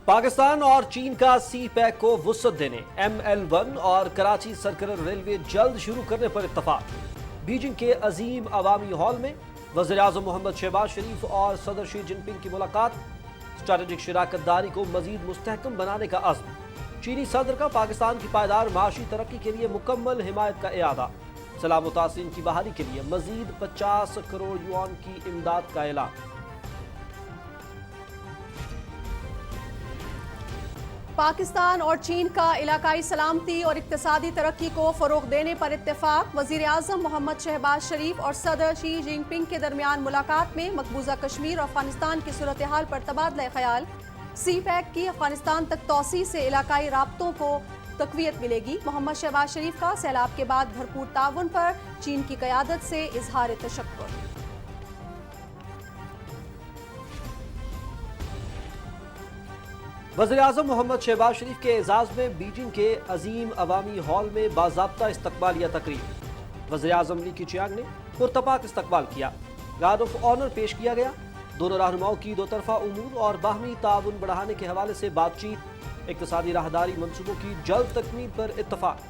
पाकिस्तान और चीन का सी पैक को वुसअत देने ML1 और कराची सर्कुलर रेलवे जल्द शुरू करने पर इत्तफाक। बीजिंग के अजीम अवामी हॉल में वज़ीर-ए-आज़म मोहम्मद शहबाज शरीफ और सदर शी जिनपिंग की मुलाकात। स्ट्रैटेजिक शराकत दारी को मजीद मुस्तहकम बनाने का अज़्म। चीनी सदर का पाकिस्तान की पायदार माशी तरक्की के लिए मुकम्मल हिमायत का इरादा। सलाम व तासीन की बहाली के लिए मजीद 50 करोड़ युआन की इमदाद का ऐलान। पाकिस्तान और चीन का इलाकाई सलामती और इक्तिसादी तरक्की को फरोग देने पर इत्तेफाक। वज़ीर-ए-आज़म मोहम्मद शहबाज शरीफ और सदर शी जिनपिंग के दरमियान मुलाकात में मकबूजा कश्मीर और अफगानिस्तान की सूरत हाल पर तबादला ख्याल। सी पैक की अफगानिस्तान तक तोसी से इलाकाई राब्तों को तक़वियत मिलेगी। मोहम्मद शहबाज शरीफ का सैलाब के बाद भरपूर ताउन पर चीन की क़यादत से इजहार तशक्कुर। वज़ीर-ए-आज़म मोहम्मद शहबाज शरीफ के एजाज़ में बीजिंग के अजीम अवामी हॉल में बाज़ाब्ता इस्तकबालिया तकरीब। वज़ीर-ए-आज़म ली कीचियांग ने पुरतपाक इस्तकबाल किया। गार्ड ऑफ ऑनर पेश किया गया। दोनों रहनुमाओं की दो तरफा उमूर और बाहमी ताउन बढ़ाने के हवाले से बातचीत। इक़्तिसादी राहदारी मंसूबों की जल्द तकमील पर इत्तफाक।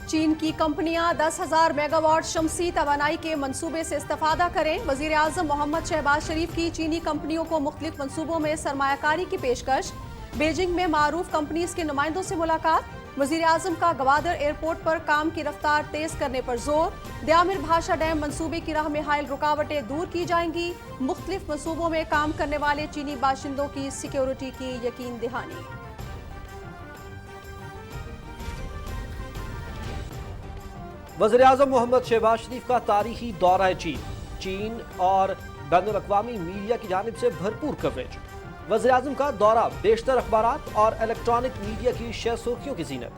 चीन की कंपनियां 10,000 मेगावाट शमसी तवानाई के मंसूबे से इस्तेफादा करें। वज़ीर-ए-आज़म मोहम्मद शहबाज शरीफ की चीनी कंपनियों को मुख्तलिफ मंसूबों में सरमायाकारी की पेशकश। बीजिंग में मारूफ कंपनीज के नुमाइंदों से मुलाकात। वज़ीर-ए-आज़म का गवादर एयरपोर्ट पर काम की रफ्तार तेज करने पर जोर। द्यामिर भाषा डैम मंसूबे की राह में हायल रुकावटें दूर की जाएंगी। मुख्तलिफ मंसूबों में काम करने वाले चीनी बाशिंदों की सिक्योरिटी की यकीन दहानी। वज़ीर-ए-आज़म मोहम्मद शहबाज शरीफ का तारीखी दौरा चीन और बैनुल-अक़वामी मीडिया की जानिब से भरपूर कवरेज। वज़ीर-ए-आज़म का दौरा बेशतर अखबारात और इलेक्ट्रॉनिक मीडिया की शह सुर्खियों की ज़ीनत।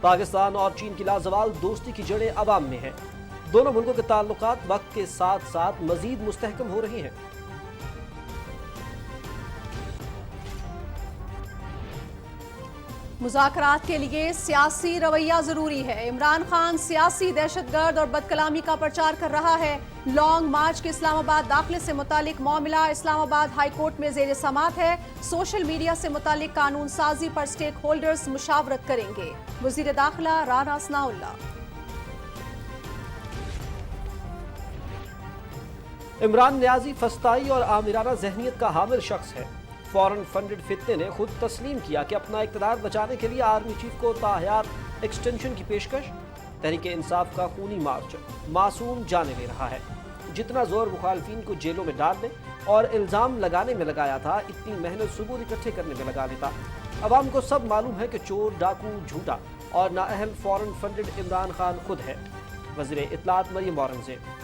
पाकिस्तान और चीन की लाजवाल दोस्ती की जड़ें अवाम में हैं। दोनों मुल्कों के ताल्लुकात वक्त के साथ साथ मजीद मुस्तहकम हो रही हैं। मुज़ाकरात के लिए सियासी रवैया जरूरी है। इमरान खान सियासी दहशतगर्द और बदकलामी का प्रचार कर रहा है। लॉन्ग मार्च के इस्लामाबाद दाखिले से मुतालिक मामला इस्लामाबाद हाई कोर्ट में ज़ेर समाअत है। सोशल मीडिया से मुतालिक कानून साजी पर स्टेक होल्डर्स मुशावरत करेंगे। वज़ीर दाखिला राना सनाउल्लाह। इमरान न्याजी फस्ताई और आमिराना जहनीत का हामिल शख्स है। फॉरेन फंडेड फितने ने खुद तस्लीम किया कि अपना इक़्तिदार बचाने के लिए आर्मी चीफ को ताहयात एक्सटेंशन की पेशकश। तहरीक इंसाफ का खूनी मार्च मासूम जाने दे रहा है। जितना जोर मुखालफिन को जेलों में डालने और इल्ज़ाम लगाने में लगाया था, इतनी मेहनत सबूत इकट्ठे करने में लगा लेता। अवाम को सब मालूम है कि चोर, डाकू, झूठा और नाअहल फॉरेन फंडेड इमरान खान खुद है। वज़ीर इत्तलात मरियम औरंगज़ेब।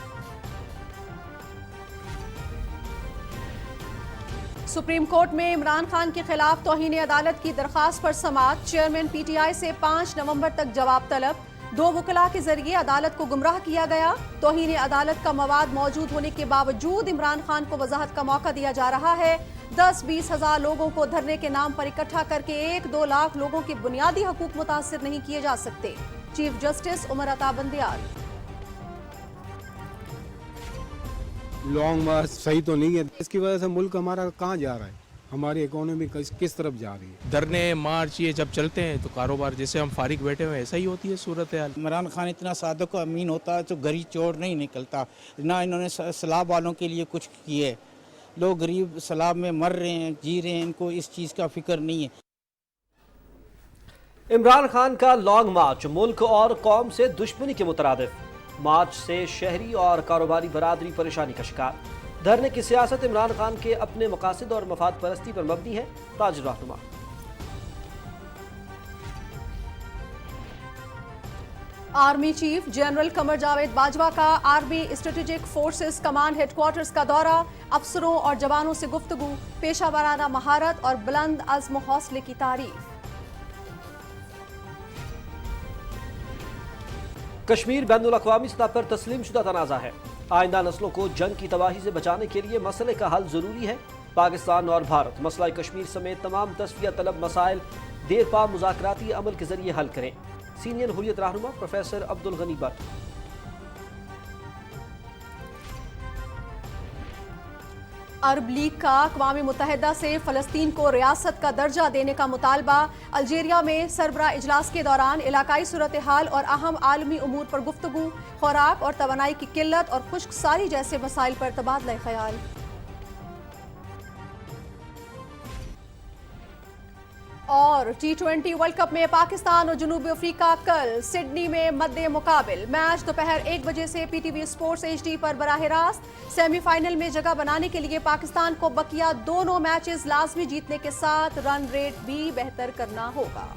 सुप्रीम कोर्ट में इमरान खान के खिलाफ तौहीन अदालत की दरखास्त पर समाअत। चेयरमैन PTI से 5 नवंबर तक जवाब तलब। 2 वकला के जरिए अदालत को गुमराह किया गया। तौहीन अदालत का मवाद मौजूद होने के बावजूद इमरान खान को वजाहत का मौका दिया जा रहा है। 10-20 हज़ार लोगों को धरने के नाम पर इकट्ठा करके 1-2 लाख लोगों के बुनियादी हकूक मुतासिर नहीं किए जा सकते। Chief justice Umar Ata Bandial. Long मार्च सही तो नहीं है। इसकी वजह से मुल्क हमारा कहाँ जा रहा है, हमारी इकोनॉमी किस तरफ जा रही है। धरने मार्च ये जब चलते हैं तो कारोबार जैसे हम फारिग बैठे हुए ऐसा ही होती है सूरत हाल। इमरान खान इतना सादक अमीन होता है तो गरीब चोर नहीं निकलता। ना इन्होंने सैलाब वालों के लिए कुछ किए। लोग गरीब सैलाब में मर रहे हैं, जी रहे हैं, इनको इस चीज़ का फिक्र नहीं है। इमरान खान का लॉन्ग मार्च मुल्क और कौम से दुश्मनी के मुतरादिफ। मार्च से शहरी और कारोबारी बरादरी परेशानी का शिकार। धरने की सियासत इमरान खान के अपने मकासद और मफाद परस्ती पर मबनी है। ताज रहनुमा। Army chief general Qamar Javed Bajwa का army strategic forces command headquarters का दौरा। अफसरों और जवानों से गुफ्तगू। पेशा वाराना महारत और बुलंद अज़्म हौसले की तारीफ। کشمیر بین الاقوامی سطح پر تسلیم شدہ تنازع ہے، آئندہ نسلوں کو جنگ کی تباہی سے بچانے کے لیے مسئلے کا حل ضروری ہے۔ پاکستان اور بھارت مسئلہ کشمیر سمیت تمام تصفیہ طلب مسائل دیر پا مذاکراتی عمل کے ذریعے حل کریں۔ سینئر حریت رہنما professor Abdul Ghani but. Arab league کا اقوام متحدہ سے فلسطین کو ریاست کا درجہ دینے کا مطالبہ۔ الجیریا میں سربراہ اجلاس کے دوران علاقائی صورتحال اور اہم عالمی امور پر گفتگو، خوراک اور توانائی کی قلت اور خشک سالی جیسے مسائل پر تبادلہ خیال۔ اور T20 ورلڈ کپ میں پاکستان اور جنوبی افریقہ کل سڈنی میں مد مقابل۔ میچ دوپہر 1 بجے سے PTV اسپورٹس HD پر براہ راست۔ سیمی فائنل میں جگہ بنانے کے لیے پاکستان کو بقیہ دونوں میچز لازمی جیتنے کے ساتھ رن ریٹ بھی بہتر کرنا ہوگا۔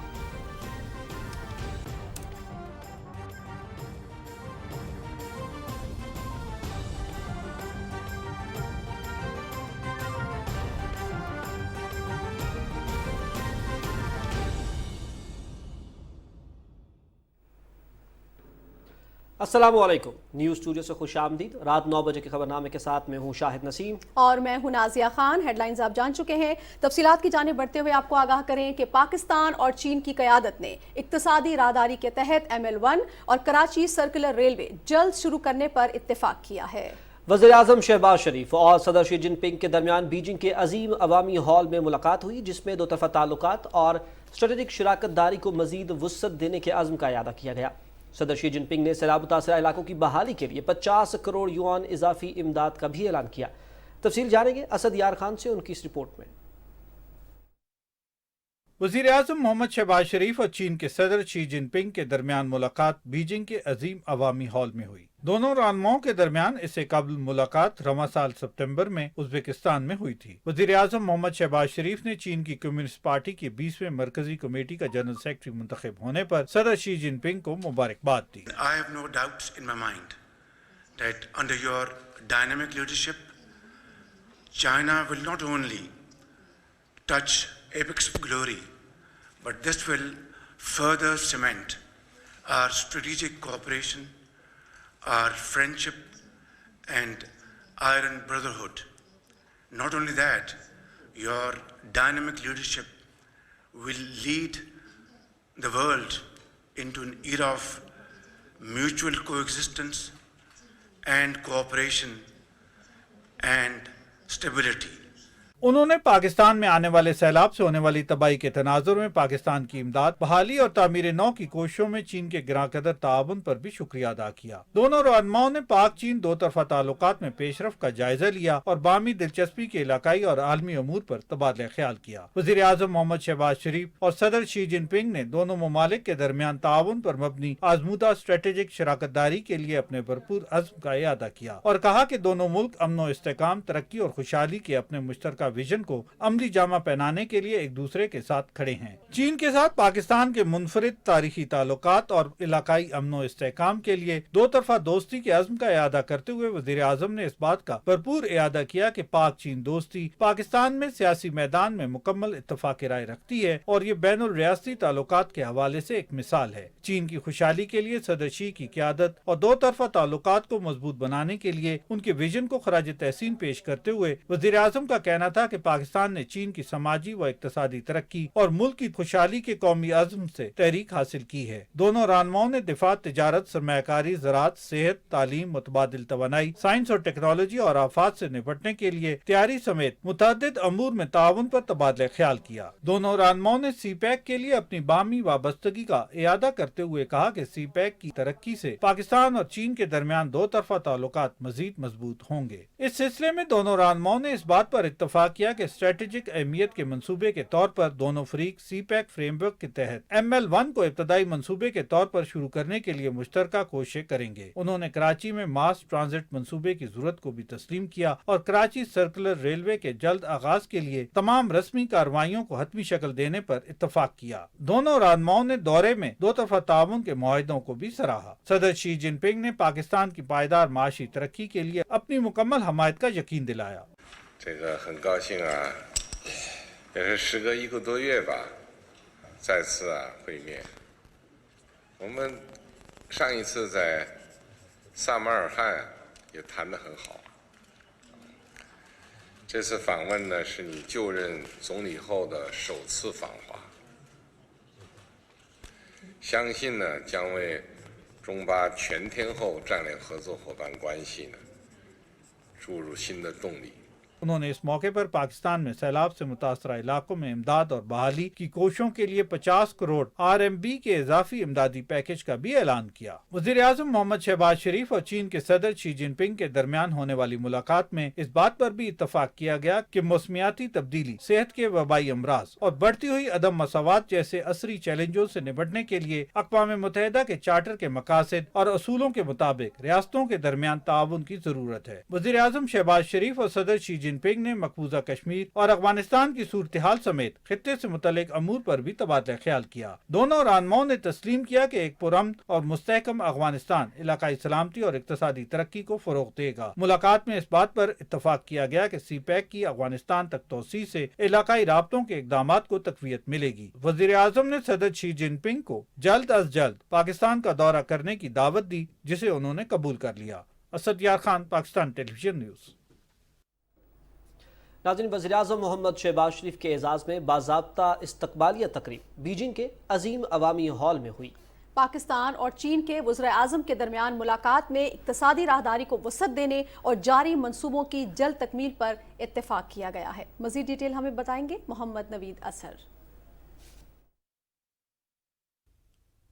السلام علیکم، نیوز اسٹوڈیو سے خوش آمدید۔ رات 9 بجے کے خبرنامے کے ساتھ میں ہوں شاہد نسیم اور میں ہوں نازیہ خان۔ ہیڈ لائنز آپ جان چکے ہیں، تفصیلات کی جانب بڑھتے ہوئے آپ کو آگاہ کریں کہ پاکستان اور چین کی قیادت نے اقتصادی راہداری کے تحت ML1 اور کراچی سرکلر ریلوے جلد شروع کرنے پر اتفاق کیا ہے۔ وزیر اعظم شہباز شریف اور صدر شی جن پنگ کے درمیان بیجنگ کے عظیم عوامی ہال میں ملاقات ہوئی، جس میں دو طرفہ تعلقات اور اسٹریٹجک شراکت داری کو مزید وسعت دینے کے عزم کا اعادہ کیا گیا۔ صدر شی جن پنگ نے سیلاب متاثرہ علاقوں کی بحالی کے لیے 50 کروڑ یوان اضافی امداد کا بھی اعلان کیا۔ تفصیل جانیں گے اسد یار خان سے ان کی اس رپورٹ میں۔ وزیر اعظم محمد شہباز شریف اور چین کے صدر شی جن پنگ کے درمیان ملاقات بیجنگ کے عظیم عوامی ہال میں ہوئی۔ دونوں رہنماؤں کے درمیان اس سے قبل ملاقات رواں سال ستمبر میں ازبکستان میں ہوئی تھی۔ وزیر اعظم محمد شہباز شریف نے چین کی کمیونسٹ پارٹی کی 20ویں مرکزی کمیٹی کا جنرل سیکرٹری منتخب ہونے پر صدر شی جن پنگ کو مبارکباد دی۔ I have no doubts in my mind that under your dynamic leadership, China will not only touch apex glory, but this will further cement our strategic cooperation, our friendship and iron brotherhood. Not only that, your dynamic leadership will lead the world into an era of mutual coexistence and cooperation and stability. انہوں نے پاکستان میں آنے والے سیلاب سے ہونے والی تباہی کے تناظر میں پاکستان کی امداد، بحالی اور تعمیر نو کی کوششوں میں چین کے گراں قدر تعاون پر بھی شکریہ ادا کیا۔ دونوں رہنماؤں نے پاک چین دو طرفہ تعلقات میں پیش رفت کا جائزہ لیا اور باہمی دلچسپی کے علاقائی اور عالمی امور پر تبادلہ خیال کیا۔ وزیر اعظم محمد شہباز شریف اور صدر شی جن پنگ نے دونوں ممالک کے درمیان تعاون پر مبنی آزمودہ اسٹریٹجک شراکت داری کے لیے اپنے بھرپور عزم کا اعادہ کیا اور کہا کہ دونوں ملک امن و استحکام، ترقی اور خوشحالی کے اپنے مشترکہ ویژن کو عملی جامہ پہنانے کے لیے ایک دوسرے کے ساتھ کھڑے ہیں۔ چین کے ساتھ پاکستان کے منفرد تاریخی تعلقات اور علاقائی امن و استحکام کے لیے دو طرفہ دوستی کے عزم کا اعادہ کرتے ہوئے وزیر اعظم نے اس بات کا بھرپور اعادہ کیا کہ پاک چین دوستی پاکستان میں سیاسی میدان میں مکمل اتفاق رائے رکھتی ہے اور یہ بین الریاستی تعلقات کے حوالے سے ایک مثال ہے۔ چین کی خوشحالی کے لیے صدر شی کی قیادت اور دو طرفہ تعلقات کو مضبوط بنانے کے لیے ان کے ویژن کو خراج تحسین پیش کرتے ہوئے وزیر اعظم کا کہنا تھا کہ پاکستان نے چین کی سماجی و اقتصادی ترقی اور ملک کی خوشحالی کے قومی عزم سے تحریک حاصل کی ہے۔ دونوں رہنماؤں نے دفاع، تجارت، سرمایہ کاری، زراعت، صحت، تعلیم، متبادل توانائی، سائنس اور ٹیکنالوجی اور آفات سے نپٹنے کے لیے تیاری سمیت متعدد امور میں تعاون پر تبادلہ خیال کیا۔ دونوں رہنماؤں نے سی پیک کے لیے اپنی باہمی وابستگی کا اعادہ کرتے ہوئے کہا کہ سی پیک کی ترقی سے پاکستان اور چین کے درمیان دو طرفہ تعلقات مزید مضبوط ہوں گے۔ اس سلسلے میں دونوں رہنماؤں نے اس بات پر اتفاق کیا کہ اسٹریٹجک اہمیت کے منصوبے کے طور پر دونوں فریق سی پیک فریم ورک کے تحت ML1 کو ابتدائی منصوبے کے طور پر شروع کرنے کے لیے مشترکہ کوششیں کریں گے۔ انہوں نے کراچی میں ماس ٹرانزٹ منصوبے کی ضرورت کو بھی تسلیم کیا اور کراچی سرکلر ریلوے کے جلد آغاز کے لیے تمام رسمی کارروائیوں کو حتمی شکل دینے پر اتفاق کیا۔ دونوں رہنماؤں نے دورے میں دو طرفہ تعاون کے معاہدوں کو بھی سراہا۔ صدر شی جن پنگ نے پاکستان کی پائیدار معاشی ترقی کے لیے اپنی مکمل حمایت کا یقین دلایا۔ 很高兴也是时隔1个多月吧，再次会面。我们上一次在萨马尔罕也谈得很好。这次访问呢，是你就任总理后的首次访华，相信呢将为中巴全天候战略合作伙伴关系呢注入新的动力。 उन्होंने इस मौके पर पाकिस्तान में सैलाब से मुतासरा इलाकों में इमदाद और बहाली की कोशिशों के लिए 50 करोड़ RMB के इजाफी इमदादी पैकेज का भी ऐलान किया। वज़ीर-ए-आज़म मोहम्मद शहबाज शरीफ और चीन के सदर शी जिनपिंग के दरमियान होने वाली मुलाकात में इस बात पर भी इत्तफाक किया गया कि मौसमियाती तब्दीली, सेहत के वबाई अमराज और बढ़ती हुई अदम मसावात जैसे असरी चैलेंजों से निपटने के लिए अक़वाम मुत्तहिदा के चार्टर के मकासद और असूलों के मुताबिक रियासतों के दरमियान ताउन की जरूरत है। वज़ीर-ए-आज़म शहबाज शरीफ और सदर शी जिनपिंग ने मकबूजा कश्मीर और अफगानिस्तान की सूरत हाल समेत खित्ते से मुतल्लिक अमूर पर भी तबादला ख्याल किया। दोनों रहनुमाओं ने तस्लीम किया कि एक पुरअमन और मुस्तहकम अफगानिस्तान इलाकाई सलामती और इक्तसादी तरक्की को फरोग देगा। मुलाकात में इस बात पर इत्तफाक किया गया कि CPEC की अफगानिस्तान तक तोसी से इलाकाई राब्तों के इक़दामात को तक़वियत मिलेगी। वज़ीर-ए-आज़म ने सदर शी जिनपिंग को जल्द अज जल्द पाकिस्तान का दौरा करने की दावत दी, जिसे उन्होंने कबूल कर लिया। असद यार खान, पाकिस्तान टेलीविजन न्यूज़। नाज़रीन, वज़ीर-ए-आज़म मोहम्मद शहबाज शरीफ के एजाज़ में बाज़ाब्ता इस्तक़बालिया तकरीब बीजिंग के अजीम अवामी हॉल में हुई। पाकिस्तान और चीन के वज़ीर-ए-आज़म के दरमियान मुलाकात में इक़्तिसादी राहदारी को वसअत देने और जारी मंसूबों की जल्द तकमील पर इत्तेफाक किया गया है। मज़ीद डिटेल हमें बताएंगे मोहम्मद नवीद असहर।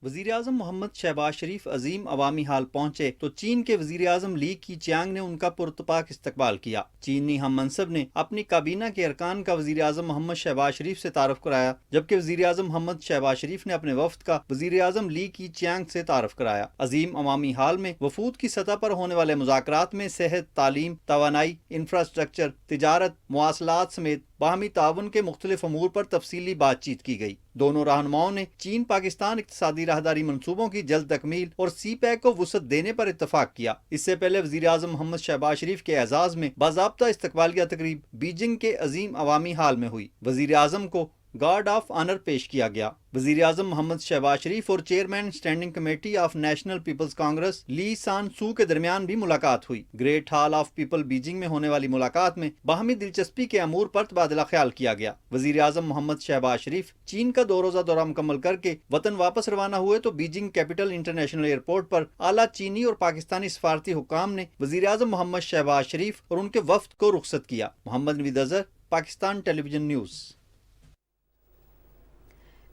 वज़ीर-ए-आज़म मोहम्मद शहबाज शरीफ अजीम अवामी हाल पहुंचे तो चीन के वज़ीर-ए-आज़म ली कीचियांग ने उनका पुरतपाक इस्तकबाल किया। चीनी हम मनसब ने अपनी काबीना के अरकान का वज़ीर-ए-आज़म मोहम्मद शहबाज शरीफ से तारुफ कराया, जबकि वज़ीर-ए-आज़म मोहम्मद शहबाज शरीफ ने अपने वफ्द का वज़ीर-ए-आज़म ली कीचियांग से तारुफ कराया। अजीम अवामी हाल में वफूद की सतह पर होने वाले मुज़ाकरात में सेहत, तालीम, तवानाई, इंफ्रास्ट्रक्चर, तिजारत, मुआसलात समेत बाहमी ताउन के मुख्तलिफ अमूर पर तफसीली बातचीत की गई। दोनों रहनुमाओं ने चीन पाकिस्तान इक़्तिसादी राहदारी मंसूबों की जल्द तकमील और CPEC को वुसअत देने पर इत्तफाक किया। इससे पहले वज़ीर-ए-आज़म मोहम्मद शहबाज शरीफ के एजाज़ में बाज़ाब्ता इस्तक़बालिया तकरीब बीजिंग के अजीम अवामी हाल में हुई। वज़ीर-ए-आज़म को गार्ड ऑफ ऑनर पेश किया गया। वज़ीर-ए-आज़म मोहम्मद शहबाज शरीफ और chairman Standing Committee of National People's Congress Li Zhanshu के दरमियान भी मुलाकात हुई। Great Hall of People Beijing में होने वाली मुलाकात में बाहमी दिलचस्पी के अमूर पर तबादला ख्याल किया गया। वज़ीर-ए-आज़म मोहम्मद शहबाज शरीफ चीन का 2 रोज़ा दौरा मुकम्मल करके वतन वापस रवाना हुए तो बीजिंग कैपिटल इंटरनेशनल एयरपोर्ट पर आला चीनी और पाकिस्तानी सफारती हुक्काम ने वज़ीर-ए-आज़म मोहम्मद शहबाज शरीफ और उनके वफ्द को रुखसत किया। Mohammad Naveed Azhar, Pakistan television news.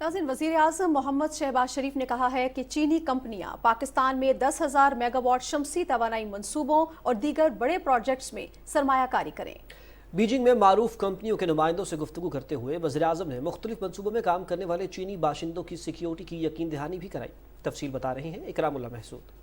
नाज़रीन, वज़ीर-ए-आज़म मोहम्मद शहबाज शरीफ ने कहा है कि चीनी कंपनियां पाकिस्तान में 10,000 मेगावाट शमसी तवानाई मंसूबों और दीगर बड़े प्रोजेक्ट्स में सरमायाकारी करें। बीजिंग में मारूफ कंपनियों के नुमाइंदों से गुफ्तगू करते हुए वज़ीर-ए-आज़म ने मुख्तलिफ मंसूबों में काम करने वाले चीनी बाशिंदों की सिक्योरिटी की यकीन दहानी भी कराई। तफसील बता रहे हैं इकरामुल्लाह महसूद।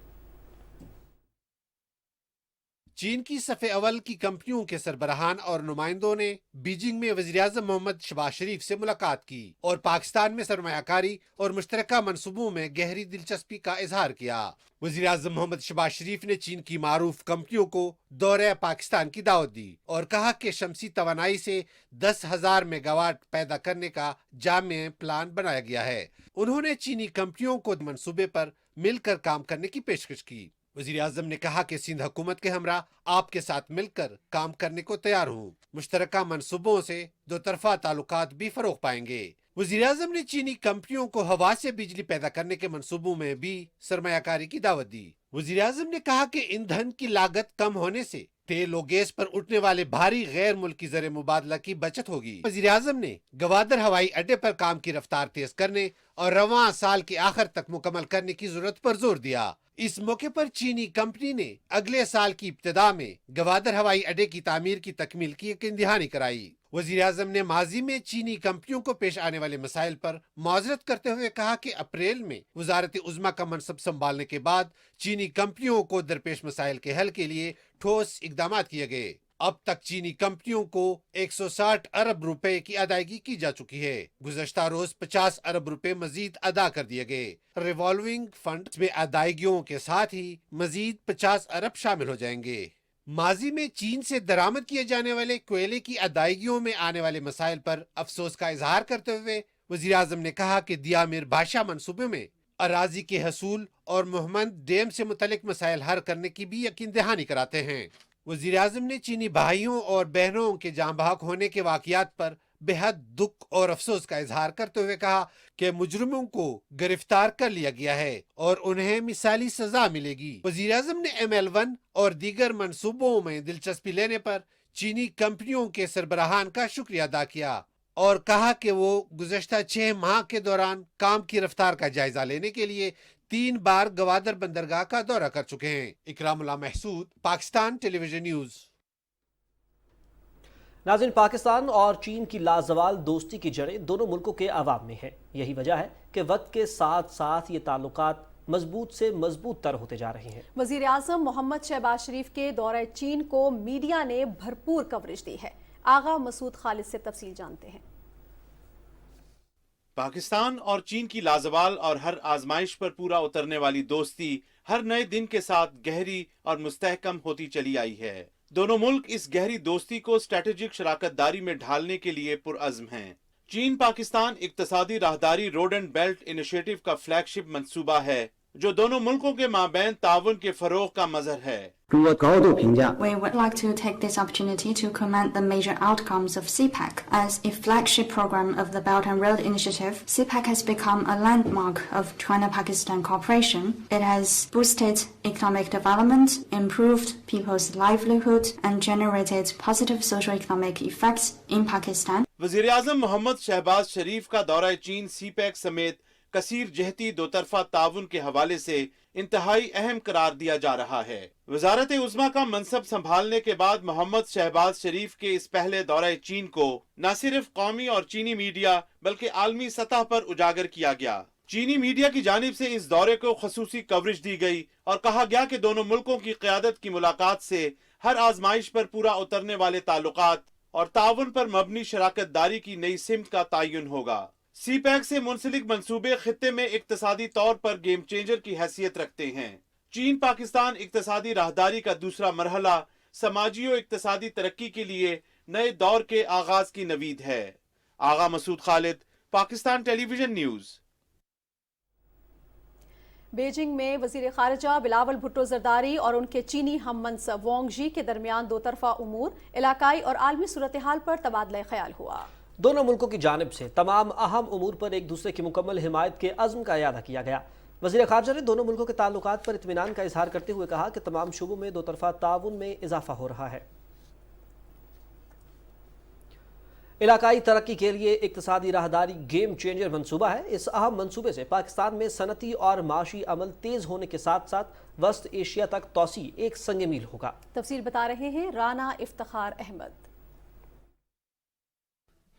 चीन की सफ़े अवल की कंपनियों के सरबराहान और नुमाइंदों ने बीजिंग में वज़ीर-ए-आज़म मोहम्मद शहबाज शरीफ से मुलाकात की और पाकिस्तान में सरमायाकारी और मुश्तरका मनसूबों में गहरी दिलचस्पी का इजहार किया। वज़ीर-ए-आज़म मोहम्मद शहबाज शरीफ ने चीन की मारूफ कंपनियों को दौरे पाकिस्तान की दावत दी और कहा कि शमसी तवानाई से 10,000 मेगावाट पैदा करने का जामे प्लान बनाया गया है। उन्होंने चीनी कंपनियों को मंसूबे पर मिलकर काम करने की पेशकश की। वज़ीर-ए-आज़म ने कहा कि सिंध हुकूमत के हमरा आपके साथ मिलकर काम करने को तैयार हूँ। मुश्तरका मंसूबों से दो तरफा ताल्लुकात भी फरोग पाएंगे। वज़ीर-ए-आज़म ने चीनी कंपनियों को हवा से बिजली पैदा करने के मंसूबों में भी सरमायाकारी की दावत दी। वज़ीर-ए-आज़म ने कहा कि ईंधन की लागत कम होने से तेल और गैस पर उठने वाले भारी गैर मुल्की ज़र मुबादला की बचत होगी। वज़ीर-ए-आज़म ने गवादर हवाई अड्डे पर काम की रफ्तार तेज करने और रवां साल के आखिर तक मुकम्मल करने की जरूरत पर जोर दिया। इस मौके पर चीनी कंपनी ने अगले साल की इब्तिदा में गवादर हवाई अड्डे की तामीर की तकमील की यकीन दहानी कराई। वज़ीर-ए-आज़म ने माजी में चीनी कंपनियों को पेश आने वाले मसाइल पर माजरत करते हुए कहा कि अप्रैल में वज़ारत उज़्मा का मनसब संभालने के बाद चीनी कंपनियों को दरपेश मसाइल के हल के लिए ठोस इकदाम किए गए। अब तक चीनी कंपनियों को 160 अरब रुपए की अदायगी की जा चुकी है। गुज़श्ता रोज 50 अरब रुपए मजीद अदा कर दिए गए। रिवॉल्विंग फंड में अदायगियों के साथ ही मजीद 50 अरब शामिल हो जाएंगे। माजी में चीन से दरामद किए जाने वाले कोयले की अदायगियों में आने वाले मसाइल पर अफसोस का इजहार करते हुए वज़ीर-ए-आज़म ने कहा कि दियामिर बादशाह मंसूबे में अराजी के हसूल और मोहम्मद डैम से मुतल्लिक मसाइल हल करने की भी यकीन दहानी कराते हैं। वज़ीर आज़म ने चीनी भाइयों और बहनों के जाँ बहक होने के वाक़यात पर बेहद दुख और अफसोस का इजहार करते हुए कहा कि मुजरिमों को गिरफ्तार कर लिया गया है और उन्हें मिसाली सजा मिलेगी। वज़ीर आज़म ने ML1 और दीगर मंसूबों में दिलचस्पी लेने पर चीनी कंपनियों के सरबराहान का शुक्रिया अदा किया और कहा कि वो गुज़श्ता 6 माह के दौरान काम की रफ्तार का जायजा लेने के लिए 3 बार गवादर बंदरगाह का दौरा कर चुके हैं। Ikramullah Mehsud, Pakistan television news. नाज़रीन, पाकिस्तान और चीन की लाजवाल दोस्ती की जड़ें दोनों मुल्कों के अवाम में हैं। यही वजह है कि वक्त के साथ साथ ये ताल्लुकात मजबूत से मजबूत तर होते जा रहे हैं। वज़ीर आज़म मोहम्मद शहबाज शरीफ के दौरे चीन को मीडिया ने भरपूर कवरेज दी है। आगा मसूद खालिद से तफसील जानते हैं। पाकिस्तान और चीन की लाजवाल और हर आजमाइश पर पूरा उतरने वाली दोस्ती हर नए दिन के साथ गहरी और मुस्तहकम होती चली आई है। दोनों मुल्क इस गहरी दोस्ती को स्ट्रेटेजिक शराकतदारी में ढालने के लिए पुरअज़्म हैं। चीन पाकिस्तान इक्तसादी राहदारी रोड एंड बेल्ट इनिशिएटिव का फ्लैगशिप मंसूबा है, जो दोनों मुल्कों के माबैन ताउन के फरोग का मजहर है। We would like to take this opportunity to commend the major outcomes of CPEC. As a flagship program of the Belt and Road Initiative, CPEC has become a landmark of China-Pakistan cooperation. It has boosted economic development, improved people's livelihood, and generated positive socio-economic effects in Pakistan. वज़ीर आज़म मोहम्मद शहबाज शरीफ का दौरा चीन CPEC समेत कसीर जहती दो तरफा ताउन के हवाले से इंतहाई अहम करार दिया जा रहा है। वजारत उज़्मा का मनसब संभालने के बाद मोहम्मद शहबाज शरीफ के इस पहले दौरे चीन को न सिर्फ कौमी और चीनी मीडिया बल्कि आलमी सतह पर उजागर किया गया। चीनी मीडिया की जानिब से इस दौरे को खसूसी कवरेज दी गई और कहा गया कि दोनों मुल्कों की क़यादत की मुलाकात से हर आजमाइश पर पूरा उतरने वाले ताल्लुकात और ताउन पर मबनी शराकतदारी की नई सिमत का तयन होगा। CPEC से मुंसलिक मंसूबे खित्ते में इक्तसादी तौर पर गेम चेंजर की हैसियत रखते हैं। चीन पाकिस्तान इक्तसादी राहदारी का दूसरा मरहला समाजी और इक्तसादी तरक्की के लिए नए दौर के आगाज की नवीद है। Agha Masood Khalid, Pakistan television news. Beijing में वजीर खारजा बिलावल भुट्टो जरदारी और उनके चीनी हम मनसब वोंग जी के दरमियान दो तरफा उमूर, इलाकाई और आलमी सूरत हाल पर तबादला ख्याल हुआ। दोनों मुल्कों की जानिब से तमाम अहम उमूर पर एक दूसरे की मुकम्मल हिमायत के अज़्म का इयादा किया गया। वज़ीर ख़ारजा ने दोनों मुल्कों के ताल्लुकात पर इत्मीनान का इजहार करते हुए कहा कि तमाम शोबों में दो तरफा ताउन में इजाफा हो रहा है। इलाकाई तरक्की के लिए इक्तसादी राहदारी गेम चेंजर मंसूबा है। इस अहम मंसूबे से पाकिस्तान में सनती और माशी अमल तेज होने के साथ साथ वस्त एशिया तक तोसी एक संग मील होगा। तफसील बता रहे हैं राना इफ्तिखार अहमद।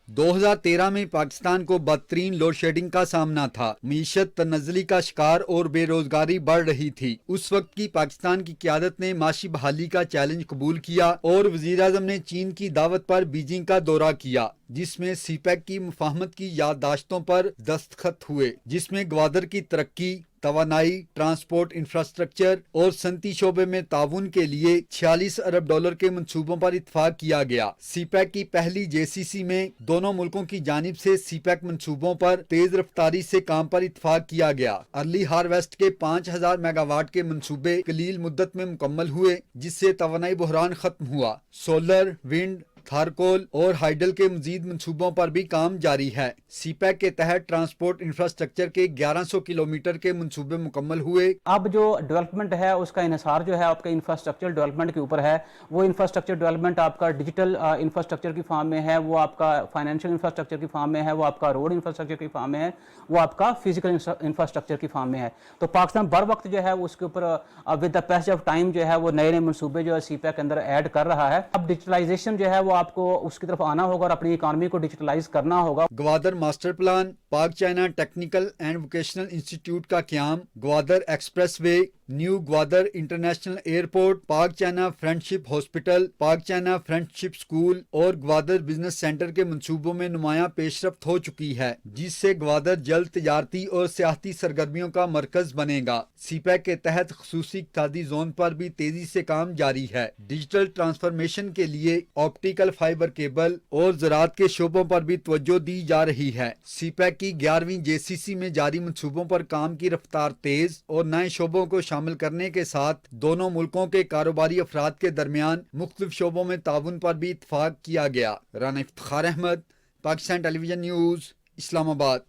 2013 में पाकिस्तान को बदतरीन लोड शेडिंग का सामना था। मीशत तनज़्ज़ुली का शिकार और बेरोजगारी बढ़ रही थी। उस वक्त की पाकिस्तान की क़यादत ने माशी बहाली का चैलेंज कबूल किया और वज़ीर आज़म ने चीन की दावत पर बीजिंग का दौरा किया, जिसमें CPEC की मुफाहमत की याददाश्तों पर दस्तखत हुए, जिसमें ग्वादर की तरक्की, तवानाई, ट्रांसपोर्ट इंफ्रास्ट्रक्चर और सनती शोबे में ताउन के लिए $46 अरब के मंसूबों पर इत्तफाक किया गया। CPEC की पहली JCC में दोनों मुल्कों की जानिब से CPEC मंसूबों पर तेज रफ्तारी से काम पर इत्तफाक किया गया। अर्ली हार्वेस्ट के 5000 मेगावाट के मंसूबे कलील मुद्दत में मुकम्मल हुए, जिससे तवानाई बहरान खत्म हुआ। सोलर, विंड, थारकोल और हाइडल के मजीद मंसूबों पर भी काम जारी है। CPEC के तहत ट्रांसपोर्ट इंफ्रास्ट्रक्चर के 1100 किलोमीटर के मंसूबे मुकम्मल हुए। अब जो डेवलपमेंट है उसका इन्हिसार जो है आपका इंफ्रास्ट्रक्चर डेवलपमेंट के ऊपर है। वो इंफ्रास्ट्रक्चर डेवलपमेंट आपका डिजिटल इंफ्रास्ट्रक्चर की फॉर्म में है, वो आपका फाइनेंशियल इंफ्रास्ट्रक्चर की फॉर्म में है, वो आपका रोड इंफ्रास्ट्रक्चर की फॉर्म में है, वो आपका फिजिकल इंफ्रास्ट्रक्चर की फॉर्म में है। तो पाकिस्तान बर वक्त जो है उसके ऊपर with the passage of time जो है वो नए नए मंसूबे जो है CPEC के अंदर ऐड कर रहा है। अब डिजिटलाइजेशन जो है वो आपको उसकी तरफ आना होगा और अपनी इकोनॉमी को डिजिटलाइज करना होगा। Gwadar master plan, Pak China technical and vocational institute का क़याम, Gwadar expressway, new Gwadar international airport, Pak China friendship hospital, Pak China friendship school और ग्वादर बिजनेस सेंटर के मंसूबों में नुमायां पेशरफ्त हो चुकी है, जिससे ग्वादर जल्द तिजारती और सियाहती सरगर्मियों का मरकज बनेगा। CPEC के तहत खसूसी इक़्तिसादी जोन पर भी तेजी से काम जारी है। डिजिटल ट्रांसफॉर्मेशन के लिए ऑप्टिकल फाइबर केबल और ज़राअत के शोबों पर भी तवज्जो दी जा रही है। CPEC की की 11वीं JCC में जारी मंसूबों पर काम की रफ्तार तेज और नए शोबों को शामिल करने के साथ दोनों मुल्कों के कारोबारी अफराद के दरमियान मुख्तलिफ शोबों में ताउन पर भी इत्तफाक किया गया। Rana Iftikhar Ahmed, Pakistan television news, Islamabad.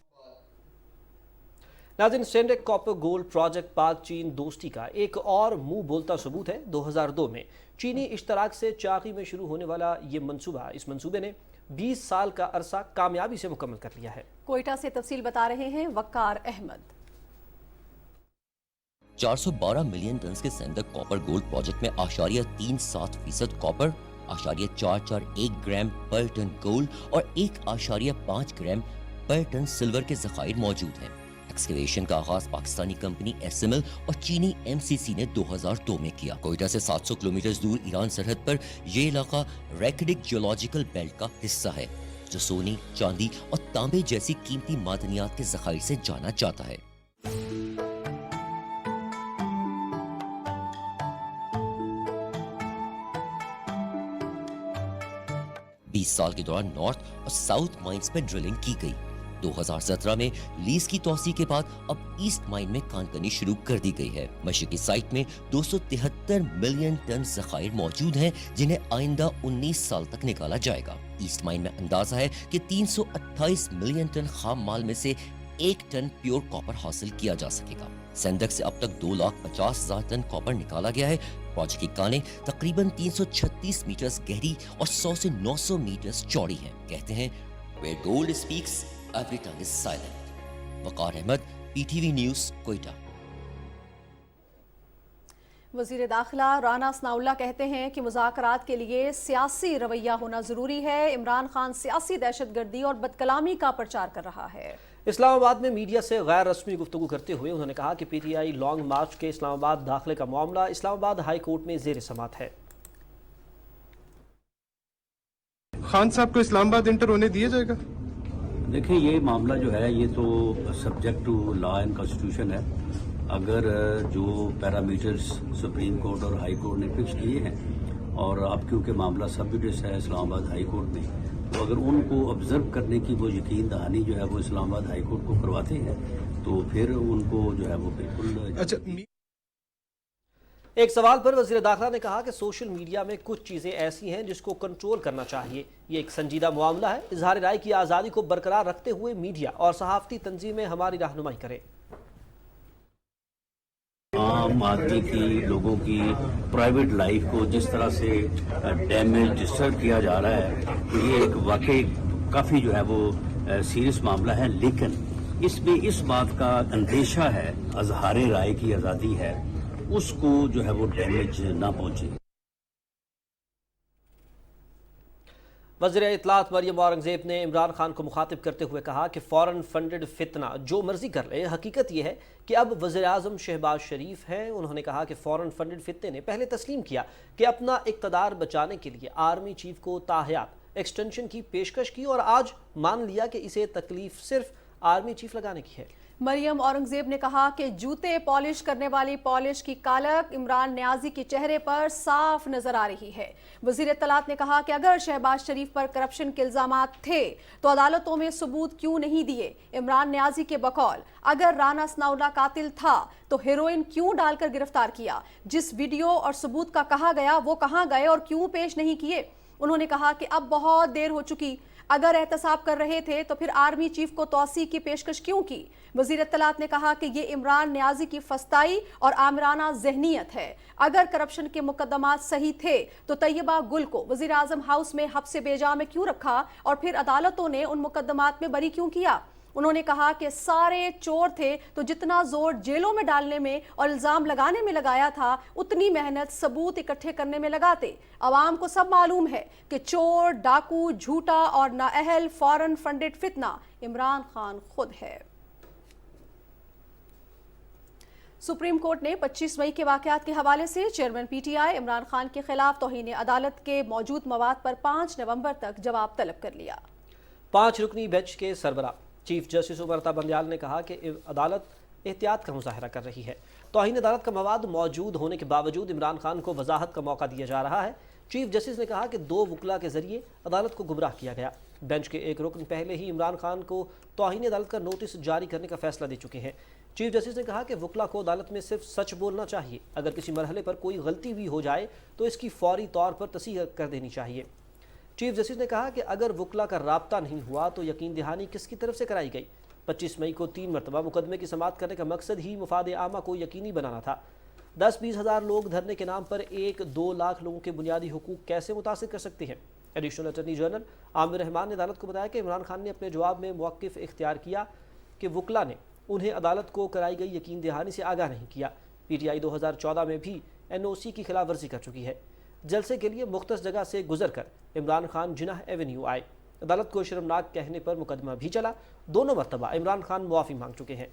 नाज़रीन, सेंडेक कॉपर गोल्ड प्रोजेक्ट पाक चीन दोस्ती का एक और मुंह बोलता सबूत है। 2002 में चीनी इश्तराक से चाकी में शुरू होने वाला ये मंसूबा, इस मंसूबे ने 20 साल का अरसा कामयाबी से मुकम्मल कर लिया है। कोयटा से तफसील बता रहे हैं वक्कार अहमद। 412 मिलियन टन के सेंडेक कॉपर गोल्ड प्रोजेक्ट में 0.37% कॉपर, 0.441 ग्राम पर टन गोल्ड और 1.5 ग्राम पर टन सिल्वर के ज़खायर मौजूद हैं। एक्सकेवेशन का आगाज पाकिस्तानी कंपनी SML और चीनी MCC ने 2002 में किया। कोयटा से 700 किलोमीटर दूर ईरान सरहद पर यह इलाका रैकेडिक जियोलॉजिकल बेल्ट का हिस्सा है, जो सोने, चांदी और तांबे जैसी कीमती मादनियात के ज़खायर से जाना जाता है। बीस साल के दौरान नॉर्थ और साउथ माइंस में ड्रिलिंग की गई। 2017 में लीज की तौसी के बाद अब ईस्ट माइन में काम करनी शुरू कर दी गई है। मशरकी साइट में 273 मिलियन टन ज़खायर मौजूद हैं, जिन्हें आइंदा 19 साल तक निकाला जाएगा। ईस्ट माइन में अंदाजा है कि 328 मिलियन टन खाम माल में से 1 टन प्योर कॉपर हासिल किया जा सकेगा। सेंडेक से अब तक 2,50,000 टन कॉपर निकाला गया है। प्रोजेक्ट की कानें तकरीबन 336 मीटर गहरी और 100 से 900 मीटर चौड़ी हैं। कहते हैं, where gold speaks, every tongue is silent। Waqar Ahmed, PTV news, Quetta. वज़ीर दाखिला राना सनाउल्लाह कहते हैं कि मुज़ाकरात के लिए सियासी रवैया होना ज़रूरी है। इमरान खान सियासी दहशतगर्दी और बदकलामी का प्रचार कर रहा है। इस्लामाबाद में मीडिया से गैर रस्मी गुफ्तगू करते हुए उन्होंने कहा कि PTI लॉन्ग मार्च के इस्लामाबाद दाखिले का मामला इस्लामाबाद हाई कोर्ट में ज़ेर समात है। खान साहब को इस्लामाबाद इंटर होने दिया जाएगा? देखिए, ये मामला जो है ये तो subject to law and constitution है। अगर जो पैरामीटर्स सुप्रीम कोर्ट और हाई कोर्ट ने फिक्स किए हैं और अब क्योंकि मामला सब जुडिस है इस्लामाबाद हाई कोर्ट में, तो अगर उनको ऑब्जर्व करने की वो यकीन दहानी जो है वो इस्लामाबाद हाई कोर्ट को करवाते हैं तो फिर उनको जो है वो बिल्कुल। अच्छा, एक सवाल पर वज़ीर दाखिला ने कहा कि सोशल मीडिया में कुछ चीज़ें ऐसी हैं जिसको कंट्रोल करना चाहिए। ये एक संजीदा मामला है। इजहार राय की आज़ादी को बरकरार रखते हुए मीडिया और सहाफ़ती तंजीमें हमारी रहनुमाई करें। आम आदमी की, लोगों की प्राइवेट लाइफ को जिस तरह से डैमेज डिस्टर्ब किया जा रहा है, तो ये एक वाकई काफ़ी जो है वो सीरियस मामला है। लेकिन इसमें इस बात का अंदेशा है, इजहार राय की आज़ादी है, उसको जो है वो डैमेज ना पहुंचे। वज़ीर इत्तलात मरियम औरंगज़ेब ने इमरान खान को मुखातिब करते हुए कहा कि फॉरेन फंडेड फितना जो मर्जी कर ले, हकीकत यह है कि अब वज़ीर आज़म शहबाज शरीफ हैं। उन्होंने कहा कि फॉरेन फंडेड फितने ने पहले तस्लीम किया कि अपना इक़्तिदार बचाने के लिए आर्मी चीफ को ताहयात एक्सटेंशन की पेशकश की और आज मान लिया कि इसे तकलीफ सिर्फ आर्मी चीफ लगाने की है। मरियम औरंगज़ेब ने कहा कि जूते पॉलिश करने वाली पॉलिश की कालक इमरान न्याजी के चेहरे पर साफ नजर आ रही है। वज़ीर इत्तलात ने कहा कि अगर शहबाज शरीफ पर करप्शन के इल्जामात थे तो अदालतों में सबूत क्यों नहीं दिए। इमरान न्याजी के बकौल अगर राना सनाउल्लाह कातिल था तो हेरोइन क्यों डालकर गिरफ्तार किया। जिस वीडियो और सबूत का कहा गया वो कहाँ गए और क्यों पेश नहीं किए। उन्होंने कहा कि अब बहुत देर हो चुकी, अगर एहतसाब कर रहे थे तो फिर आर्मी चीफ को तौसी की पेशकश क्यों की। वज़ीर इत्तलात ने कहा कि ये इमरान न्याजी की फस्ताई और आमिराना ज़हनियत है। अगर करप्शन के मुकदमात सही थे तो तैयबा गुल को वज़ीर आज़म हाउस में हब्से बेजा में क्यों रखा और फिर अदालतों ने उन मुकदमात में बरी क्यों किया। उन्होंने कहा कि सारे चोर थे तो जितना जोर जेलों में डालने में और इल्जाम लगाने में लगाया था उतनी मेहनत सबूत इकट्ठे करने में लगाते। अवाम को सब मालूम है कि चोर, डाकू, झूठा और नाअहल फॉरेन फंडेड फितना इमरान खान खुद है। सुप्रीम कोर्ट ने 25 मई के वाकयात के हवाले से चेयरमैन PTI इमरान खान के खिलाफ तौहीन अदालत के मौजूद मवाद पर 5 नवंबर तक जवाब तलब कर लिया। 5 रुकनी बेंच के सरबराह चीफ जस्टिस उमर अता बंदयाल ने कहा कि अदालत एहतियात का मुजाहरा कर रही है। توہین عدالت کا مواد موجود ہونے کے باوجود عمران خان کو وضاحت کا موقع دیا جا رہا ہے۔ چیف جسٹس نے کہا کہ 2 وکلاء کے ذریعے عدالت کو گمراہ کیا گیا۔ بینچ کے ایک رکن پہلے ہی عمران خان کو توہین عدالت کا نوٹس جاری کرنے کا فیصلہ دے چکے ہیں۔ چیف جسٹس نے کہا کہ وکلاء کو عدالت میں صرف سچ بولنا چاہیے، اگر کسی مرحلے پر کوئی غلطی بھی ہو جائے تو اس کی فوری طور پر تصحیح کر دینی چاہیے۔ چیف جسٹس نے کہا کہ اگر وکلاء کا رابطہ نہیں ہوا تو یقین دہانی کس کی طرف سے کرائی گئی؟ 25 مئی کو 3 مرتبہ مقدمے کی سماعت کرنے کا مقصد ہی مفاد عامہ کو یقینی بنانا تھا۔ 10-20 ہزار لوگ دھرنے کے نام پر 1-2 لاکھ لوگوں کے بنیادی حقوق کیسے متاثر کر سکتے ہیں؟ ایڈیشنل اٹارنی جنرل عامر رحمان نے عدالت کو بتایا کہ عمران خان نے اپنے جواب میں موقف اختیار کیا کہ وکلاء نے انہیں عدالت کو کرائی گئی یقین دہانی سے آگاہ نہیں کیا۔ پی ٹی آئی 2014 میں بھی NOC کی خلاف ورزی کر چکی ہے۔ جلسے کے لیے مختص جگہ سے گزر کر عمران خان جناح ایونیو آئے۔ عدالت کو شرمناک کہنے پر مقدمہ بھی چلا۔ 2 مرتبہ عمران خان معافی مانگ چکے ہیں۔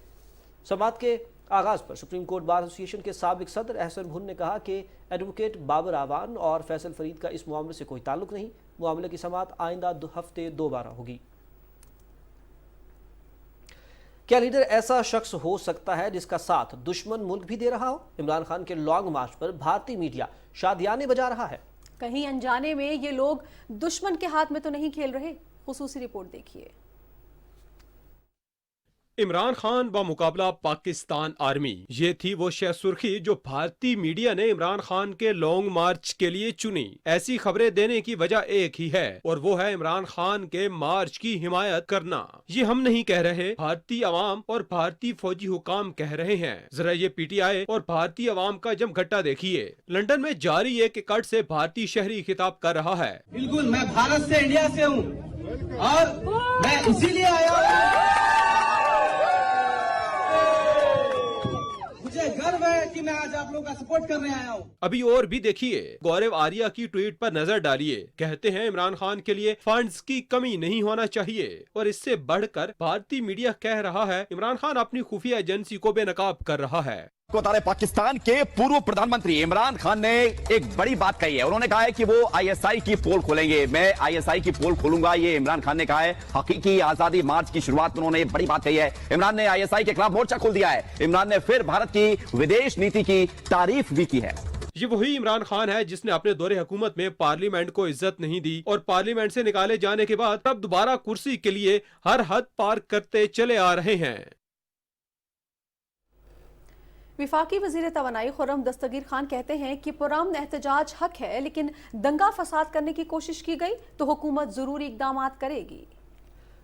سماعت کے آغاز پر سپریم کورٹ بار ایسوسی ایشن کے سابق صدر احسن بھن نے کہا کہ ایڈوکیٹ بابر اعوان اور فیصل فرید کا اس معاملے سے کوئی تعلق نہیں۔ معاملے کی سماعت آئندہ ہفتے دوبارہ ہوگی۔ کیا لیڈر ایسا شخص ہو سکتا ہے جس کا ساتھ دشمن ملک بھی دے رہا ہو؟ عمران خان کے لانگ مارچ پر بھارتی میڈیا شادیانے بجا رہا ہے۔ کہیں انجانے میں یہ لوگ دشمن کے ہاتھ میں تو نہیں کھیل رہے؟ خصوصی رپورٹ دیکھیے۔ عمران خان بمقابلہ پاکستان آرمی، یہ تھی وہ شہ سرخی جو بھارتی میڈیا نے عمران خان کے لانگ مارچ کے لیے چنی۔ ایسی خبریں دینے کی وجہ ایک ہی ہے اور وہ ہے عمران خان کے مارچ کی حمایت کرنا۔ یہ ہم نہیں کہہ رہے، بھارتی عوام اور بھارتی فوجی حکام کہہ رہے ہیں۔ ذرا یہ پی ٹی آئی اور بھارتی عوام کا جم گھٹا دیکھیے۔ لندن میں جاری ایک کٹ سے بھارتی شہری خطاب کر رہا ہے۔ بالکل، میں بھارت سے، انڈیا سے ہوں اور میں اسی لیے آیا ہوں، گرو ہے کہ میں آج آپ لوگوں کا سپورٹ کرنے آیا ہوں۔ ابھی اور بھی دیکھیے، گورو آریہ کی ٹویٹ پر نظر ڈالیے۔ کہتے ہیں عمران خان کے لیے فنڈز کی کمی نہیں ہونا چاہیے، اور اس سے بڑھ کر بھارتی میڈیا کہہ رہا ہے عمران خان اپنی خفیہ ایجنسی کو بے نقاب کر رہا ہے۔ پاکستان کے پورو پردھان منتری عمران خان نے ایک بڑی بات کہی ہے۔ انہوں نے کہا ہے کہ وہ ISI کی پول کھولیں گے۔ میں ISI کی پول کھولوں گا، یہ عمران خان نے کہا ہے۔ حقیقی آزادی مارچ کی شروعات میں انہوں نے بڑی بات کہی ہے۔ عمران نے ISI کے خلاف مورچہ کھول دیا ہے۔ عمران نے پھر بھارت کی ودیش نیتی کی تعریف بھی کی ہے۔ یہ وہی عمران خان ہے جس نے اپنے دور حکومت میں پارلیمنٹ کو عزت نہیں دی اور پارلیمنٹ سے نکالے جانے کے بعد اب دوبارہ کرسی کے لیے ہر حد پار کرتے چلے آ رہے ہیں۔ وفاقی وزیر توانائی خرم دستگیر خان کہتے ہیں کہ پرامن احتجاج حق ہے، لیکن دنگا فساد کرنے کی کوشش کی گئی تو حکومت ضروری اقدامات کرے گی۔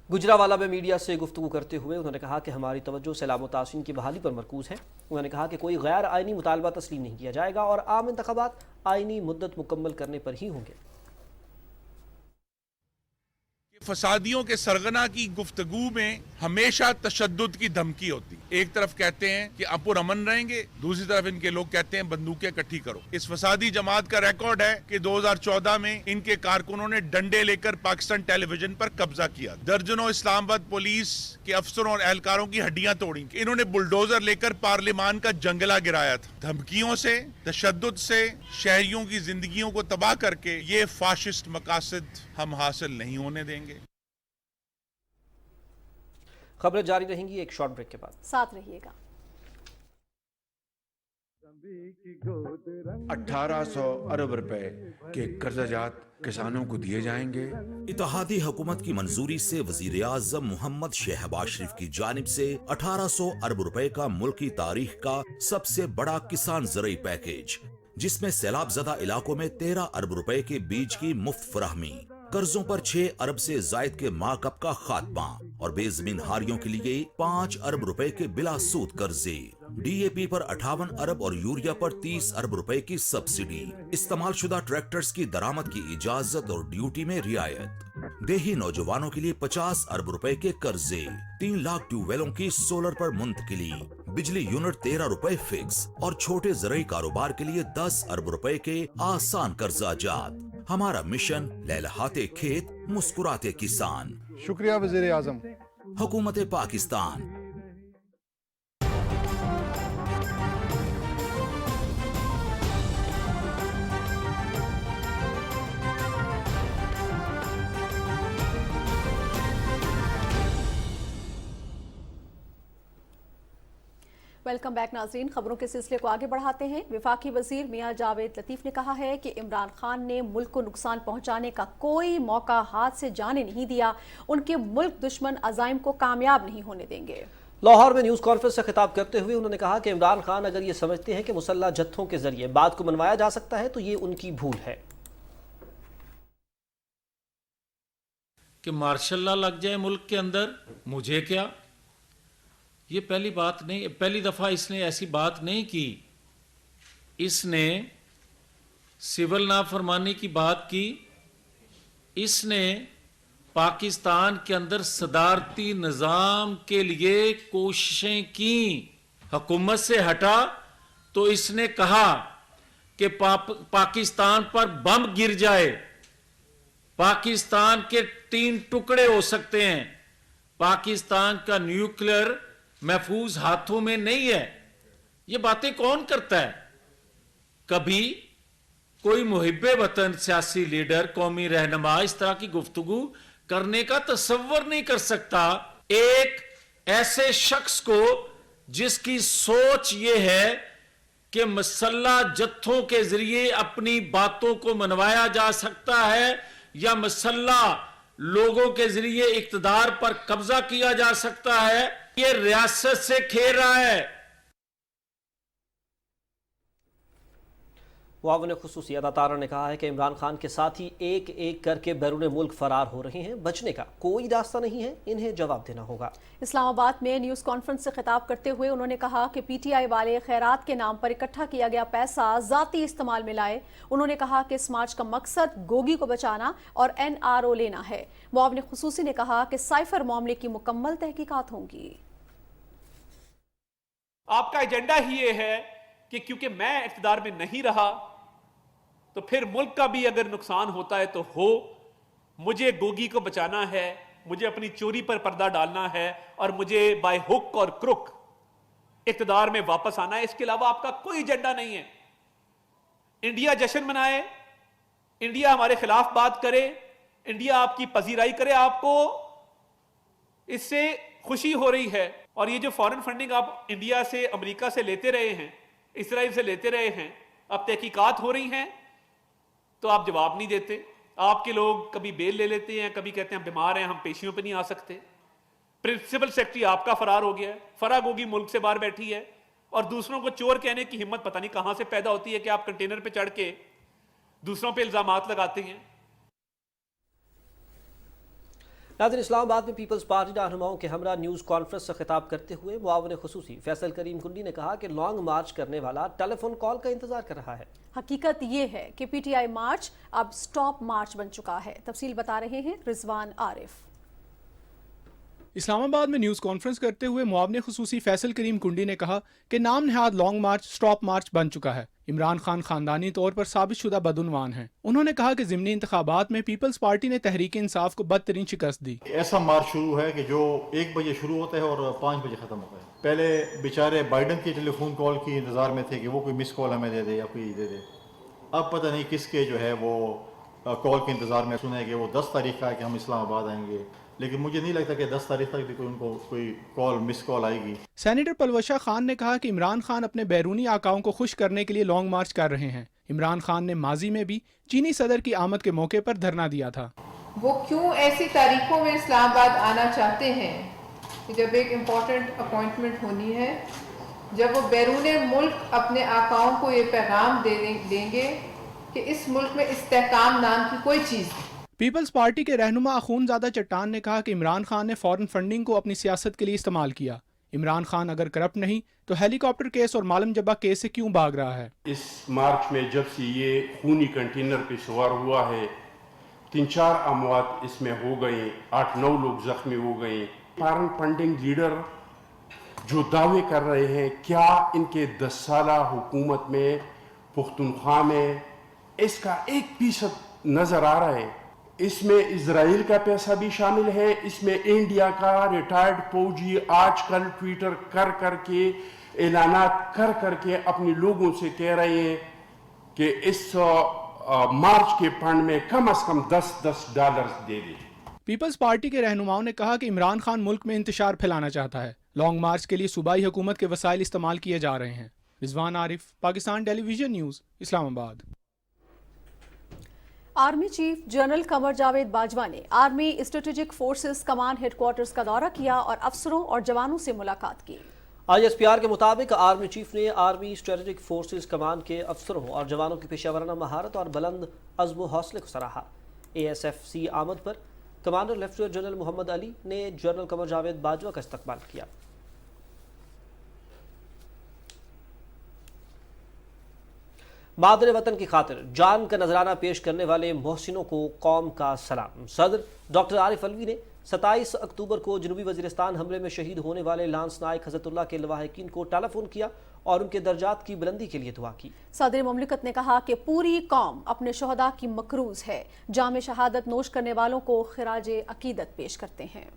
گجراوالا میں میڈیا سے گفتگو کرتے ہوئے انہوں نے کہا کہ ہماری توجہ سیلاب متاثرین کی بحالی پر مرکوز ہے۔ انہوں نے کہا کہ کوئی غیر آئینی مطالبہ تسلیم نہیں کیا جائے گا اور عام انتخابات آئینی مدت مکمل کرنے پر ہی ہوں گے۔ فسادیوں کے سرغنہ کی گفتگو میں ہمیشہ تشدد کی دھمکی ہوتی۔ ایک طرف کہتے ہیں کہ پرامن رہیں گے، دوسری طرف ان کے لوگ کہتے ہیں بندوقیں اکٹھی کرو۔ اس فسادی جماعت کا ریکارڈ ہے کہ 2014 میں ان کے کارکنوں نے ڈنڈے لے کر پاکستان ٹیلی ویژن پر قبضہ کیا، درجنوں اسلام آباد پولیس کے افسروں اور اہلکاروں کی ہڈیاں توڑی، انہوں نے بلڈوزر لے کر پارلیمان کا جنگلہ گرایا تھا۔ دھمکیوں سے، تشدد سے شہریوں کی زندگیوں کو تباہ کر کے یہ فاشسٹ مقاصد ہم حاصل نہیں ہونے دیں گے۔ خبریں جاری رہیں گی ایک شارٹ بریک کے بعد، ساتھ رہیے گا۔ 1800 ارب روپے کے قرضہ جات کسانوں کو دیے جائیں گے۔ اتحادی حکومت کی منظوری سے وزیر اعظم محمد شہباز شریف کی جانب سے 1800 ارب روپے کا ملکی تاریخ کا سب سے بڑا کسان زرعی پیکیج، جس میں سیلاب زدہ علاقوں میں 13 ارب روپے کے بیج کی مفت فراہمی، قرضوں پر 6 ارب سے زائد کے مارک اپ کا خاتمہ اور بے زمین ہاریوں کے لیے 5 ارب روپے کے بلا سود قرضے، ڈی اے پی پر 58 ارب اور یوریا پر 30 ارب روپے کی سبسڈی، استعمال شدہ ٹریکٹرز کی درآمد کی اجازت اور ڈیوٹی میں رعایت، دیہی نوجوانوں کے لیے 50 ارب روپے کے قرضے، 3 لاکھ ٹیوب ویلوں کی سولر پر منتقلی، بجلی یونٹ 13 روپے فکس اور چھوٹے زرعی کاروبار کے لیے 10 ارب روپے کے آسان قرضہ جات۔ ہمارا مشن لہلہاتے کھیت مسکراتے کسان۔ شکریہ وزیر اعظم۔ حکومت پاکستان۔ वेलकम बैक नाज़रीन। खबरों के सिलसिले को आगे बढ़ाते हैं। वफाकी वजीर मियां जावेद लतीफ ने कहा है कि इमरान खान ने मुल्क को नुकसान पहुंचाने का कोई मौका हाथ से जाने नहीं दिया। उनके मुल्क दुश्मन अज़ाइम को कामयाब नहीं होने देंगे। लाहौर में न्यूज़ कॉन्फ्रेंस से खिताब करते हुए उन्होंने कहा कि इमरान खान अगर ये समझते हैं कि मुसल्लह जत्थों के जरिए बात को मनवाया जा सकता है तो ये उनकी भूल है। कि मार्शल लॉ लग जाए मुल्क के अंदर, मुझे क्या, ये पहली बात नहीं, पहली दफ़ा इसने ऐसी बात नहीं की। इसने सिविल नाफरमानी की बात की, इसने पाकिस्तान के अंदर सदारती निज़ाम के लिए कोशिशें की। हुकूमत से हटा तो इसने कहा कि पाकिस्तान पर बम गिर जाए, पाकिस्तान के 3 टुकड़े हो सकते हैं, पाकिस्तान का न्यूक्लियर महफूज हाथों में नहीं है। ये बातें कौन करता है? कभी कोई मुहिब्बे वतन सियासी लीडर, कौमी रहनुमा इस तरह की गुफ्तगू करने का तसव्वुर नहीं कर सकता। एक ऐसे शख्स को जिसकी सोच ये है कि मसल्ला जत्थों के जरिए अपनी बातों को मनवाया जा सकता है या मसल्ला लोगों के जरिए इक्तदार पर कब्जा किया जा सकता है, ये रियासत से खेल रहा है। मुआविन खुसूसी अदातारा ने कहा है कि इमरान खान के साथी एक एक करके बैरून मुल्क फरार हो रहे हैं, बचने का कोई रास्ता नहीं है, इन्हें जवाब देना होगा। इस्लामाबाद में न्यूज़ कॉन्फ्रेंस से खिताब करते हुए उन्होंने कहा कि पीटीआई वाले खैरात के नाम पर इकट्ठा किया गया पैसा ज़ाती इस्तेमाल में लाए। उन्होंने कहा कि इस मार्च का मकसद गोगी को बचाना और NRO लेना है। मुआविन खुसूसी ने कहा कि साइफर मामले की मुकम्मल तहकीकात होंगी। आपका एजेंडा ही ये है कि क्योंकि मैं इख्तिदार में नहीं रहा तो फिर मुल्क का भी अगर नुकसान होता है तो हो, मुझे गोगी को बचाना है, मुझे अपनी चोरी पर पर्दा डालना है और मुझे बाय हुक और क्रुक इख्तिदार में वापस आना है। इसके अलावा आपका कोई एजेंडा नहीं है। इंडिया जश्न मनाए, इंडिया हमारे खिलाफ बात करे, इंडिया आपकी पजीराई करे, आपको इससे खुशी हो रही है। और ये जो फॉरेन फंडिंग आप इंडिया से, अमेरिका से लेते रहे हैं, इसराइल से लेते रहे हैं, अब तहकीकात हो रही हैं तो आप जवाब नहीं देते। आपके लोग कभी बेल ले लेते हैं, कभी कहते हैं हम बीमार हैं, हम पेशियों पे नहीं आ सकते। प्रिंसिपल सेक्रेटरी आपका फरार हो गया है, फरार होगी मुल्क से बाहर बैठी है, और दूसरों को चोर कहने की हिम्मत पता नहीं कहां से पैदा होती है कि आप कंटेनर पे चढ़ के दूसरों पे इल्जामात लगाते हैं। नाज़रीन, इस्लामाबाद में पीपल्स पार्टी रहनुमाओं के हमरा न्यूज़ कॉन्फ्रेंस से खिताब करते हुए मुआविन खुसूसी फैसल करीम कुंडी ने कहा कि लॉन्ग मार्च करने वाला टेलीफोन कॉल का इंतजार कर रहा है। हकीकत ये है कि पीटीआई मार्च अब स्टॉप मार्च बन चुका है। तफसील बता रहे हैं रिजवान आरिफ। इस्लामाबाद में न्यूज़ कॉन्फ्रेंस करते हुए मुआविन खुसूसी फैसल करीम कुंडी ने कहा कि नाम नहाद लॉन्ग मार्च स्टॉप मार्च बन चुका है। इमरान खान खानदानी तौर पर साबित शुदा बदउनवान हैं। उन्होंने कहा कि ज़िमनी इंतखाबात में पीपल्स पार्टी ने तहरीक इंसाफ को बदतरीन शिकस्त दी। ऐसा मार्च शुरू है कि जो 1 बजे शुरू होता है और 5 बजे ख़त्म होता है। पहले बेचारे बाइडन की टेलीफोन कॉल की इंतज़ार में थे कि वो कोई मिस कॉल हमें दे दे या कोई दे दे। अब पता नहीं किसके जो है वो कॉल के इंतज़ार में सुने कि वो 10 तारीख का है कि हम इस्लामाबाद आएंगे, लेकिन मुझे नहीं लगता कि 10 तारीख तक भी उनको कोई कॉल मिस कॉल आएगी। सेनेटर पलवशा खान ने कहा कि इमरान खान अपने बैरूनी आकाओं को खुश करने के लिए लॉन्ग मार्च कर रहे हैं। इमरान खान ने माजी में भी चीनी सदर की आमद के मौके पर धरना दिया था। वो क्यों ऐसी तारीखों में इस्लामाबाद आना चाहते हैं कि जब एक इम्पोर्टेंट अपॉइंटमेंट होनी है, जब वो बैरूने मुल्क अपने आकाओं को ये पैगाम देंगे कि इस मुल्क में इस्तेहकाम नाम की कोई चीज़ नहीं। पीपल्स पार्टी के रहनुमा अखूनज़ादा चट्टान ने कहा कि इमरान खान ने फॉरेन फंडिंग को अपनी सियासत के लिए इस्तेमाल किया। इमरान खान अगर करप्ट नहीं तो हेलीकॉप्टर केस और मालम जब्बा केस से क्यों भाग रहा है? इस मार्च में जब से ये खूनी कंटेनर पे सवार हुआ है, 3-4 अमवात इसमें हो गए, 8-9 लोग जख्मी हो गए। फॉरेन फंडिंग लीडर जो दावे कर रहे हैं, क्या इनके 10 साला हुकूमत में पुख्तनख्वा में इसका 1% नजर आ रहा है? इसमें इजराइल का पैसा भी शामिल है, इसमें इंडिया का रिटायर्ड फौजी आजकल ट्विटर कर करके ऐलानात कर करके अपने लोगों से कह रहे हैं कि इस मार्च के फंड में कम से कम $10 दे दें। पीपल्स पार्टी के रहनुमाओं ने कहा कि इमरान खान मुल्क में इंतशार फैलाना चाहता है। लॉन्ग मार्च के लिए सूबाई हुकूमत के वसाइल इस्तेमाल किए जा रहे हैं। Rizwan Arif, Pakistan television news, Islamabad. Army chief general Qamar Javed Bajwa ने army strategic forces command headquarters का दौरा किया और अफसरों और जवानों से मुलाकात की। ISPR के मुताबिक आर्मी चीफ ने आर्मी स्ट्रेटेजिक फोर्सेस कमांड के अफसरों और जवानों की पेशेवराना महारत और बुलंद अज़्म हौसले को सराहा। ASFC आमद पर commander lieutenant general Mohammad Ali ने जनरल कमर जावेद बाजवा का इस्तकबाल किया। मादरे वतन की खातिर जान का नजराना पेश करने वाले मोहसिनों को कौम का सलाम। सदर डॉक्टर आरिफ अलवी ने 27 अक्टूबर को जनूबी वजीरिस्तान हमले में शहीद होने वाले लांस नायक हज़रतुल्लाह के लवाहिकीन को टेलीफोन किया और उनके दर्जात की बुलंदी के लिए दुआ की। सदर मुमलिकत ने कहा कि पूरी कौम अपने शहदा की मकरूज है। जाम शहादत नोश करने वालों को खिराज अकीदत पेश करते हैं।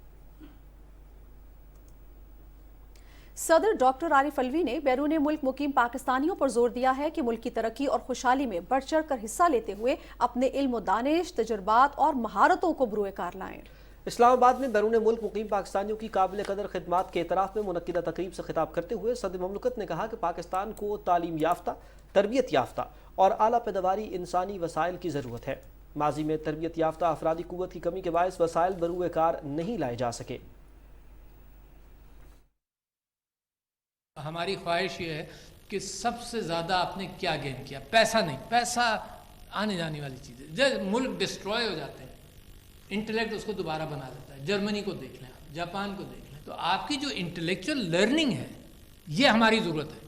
सदर डॉक्टर आरिफ अलवी ने बैरून मुल्क मुकीम पाकिस्तानियों पर जोर दिया है कि मुल्क की तरक्की और खुशहाली में बढ़ चढ़ कर हिस्सा लेते हुए अपने इल्म, दानिश, तजुर्बात और महारतों को बरूए कार लाएं। इस्लामाबाद में बैरून मुल्क मुकीम पाकिस्तानियों की काबिल कदर खिदमात के एतराफ़ में मुनक्किदा तकरीब से खिताब करते हुए सदर मुमलिकत ने कहा कि पाकिस्तान को तालीम याफ्ता, तरबियत याफ्ता और आला पैदावारी इंसानी वसाइल की ज़रूरत है। माजी में तरबियत याफ्ता अफरादी कुव्वत की कमी के बायस वसाइल बरूए कार नहीं लाए जा सके। हमारी ख्वाहिश ये है कि सबसे ज़्यादा आपने क्या गेन किया, पैसा नहीं, पैसा आने जाने वाली चीज़ है। जब मुल्क डिस्ट्रॉय हो जाते हैं, इंटेलेक्ट उसको दोबारा बना देता है। जर्मनी को देख लें, जापान को देख लें, तो आपकी जो इंटेलेक्चुअल लर्निंग है ये हमारी ज़रूरत है।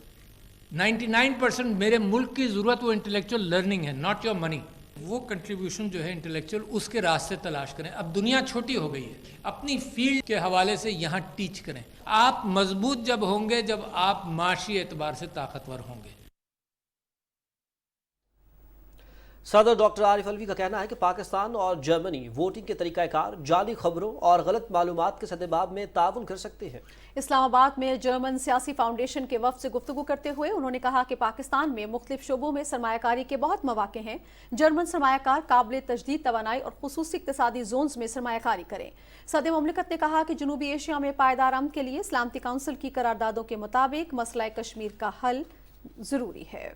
99% मेरे मुल्क की ज़रूरत वो इंटेलेक्चुअल लर्निंग है, नॉट योर मनी। वो कंट्रीब्यूशन जो है इंटेलेक्चुअल, उसके रास्ते तलाश करें। अब दुनिया छोटी हो गई है, अपनी फील्ड के हवाले से यहाँ टीच करें। आप मजबूत जब होंगे जब आप माशी एतबार से ताकतवर होंगे। सदर डॉक्टर आरिफ अलवी का कहना है कि पाकिस्तान और जर्मनी वोटिंग के तरीक़ाकार, जाली खबरों और गलत मालूमात के सद्देबाब में ताउन कर सकते हैं। इस्लामाबाद में जर्मन सियासी फाउंडेशन के वफ़द से गुफ्तगू करते हुए उन्होंने कहा कि पाकिस्तान में मुख्तलिफ शोबों में सरमायाकारी के बहुत मौके हैं। जर्मन सरमायाकार काबिल तजदीद तवानाई और खुसूसी इक़्तिसादी जोन्स में सरमायाकारी करें। सदर मुमलिकत ने कहा कि जनूबी एशिया में पायदार अमन के लिए सलामती काउंसिल की करारदादों के मुताबिक मसला कश्मीर का हल ज़रूरी है।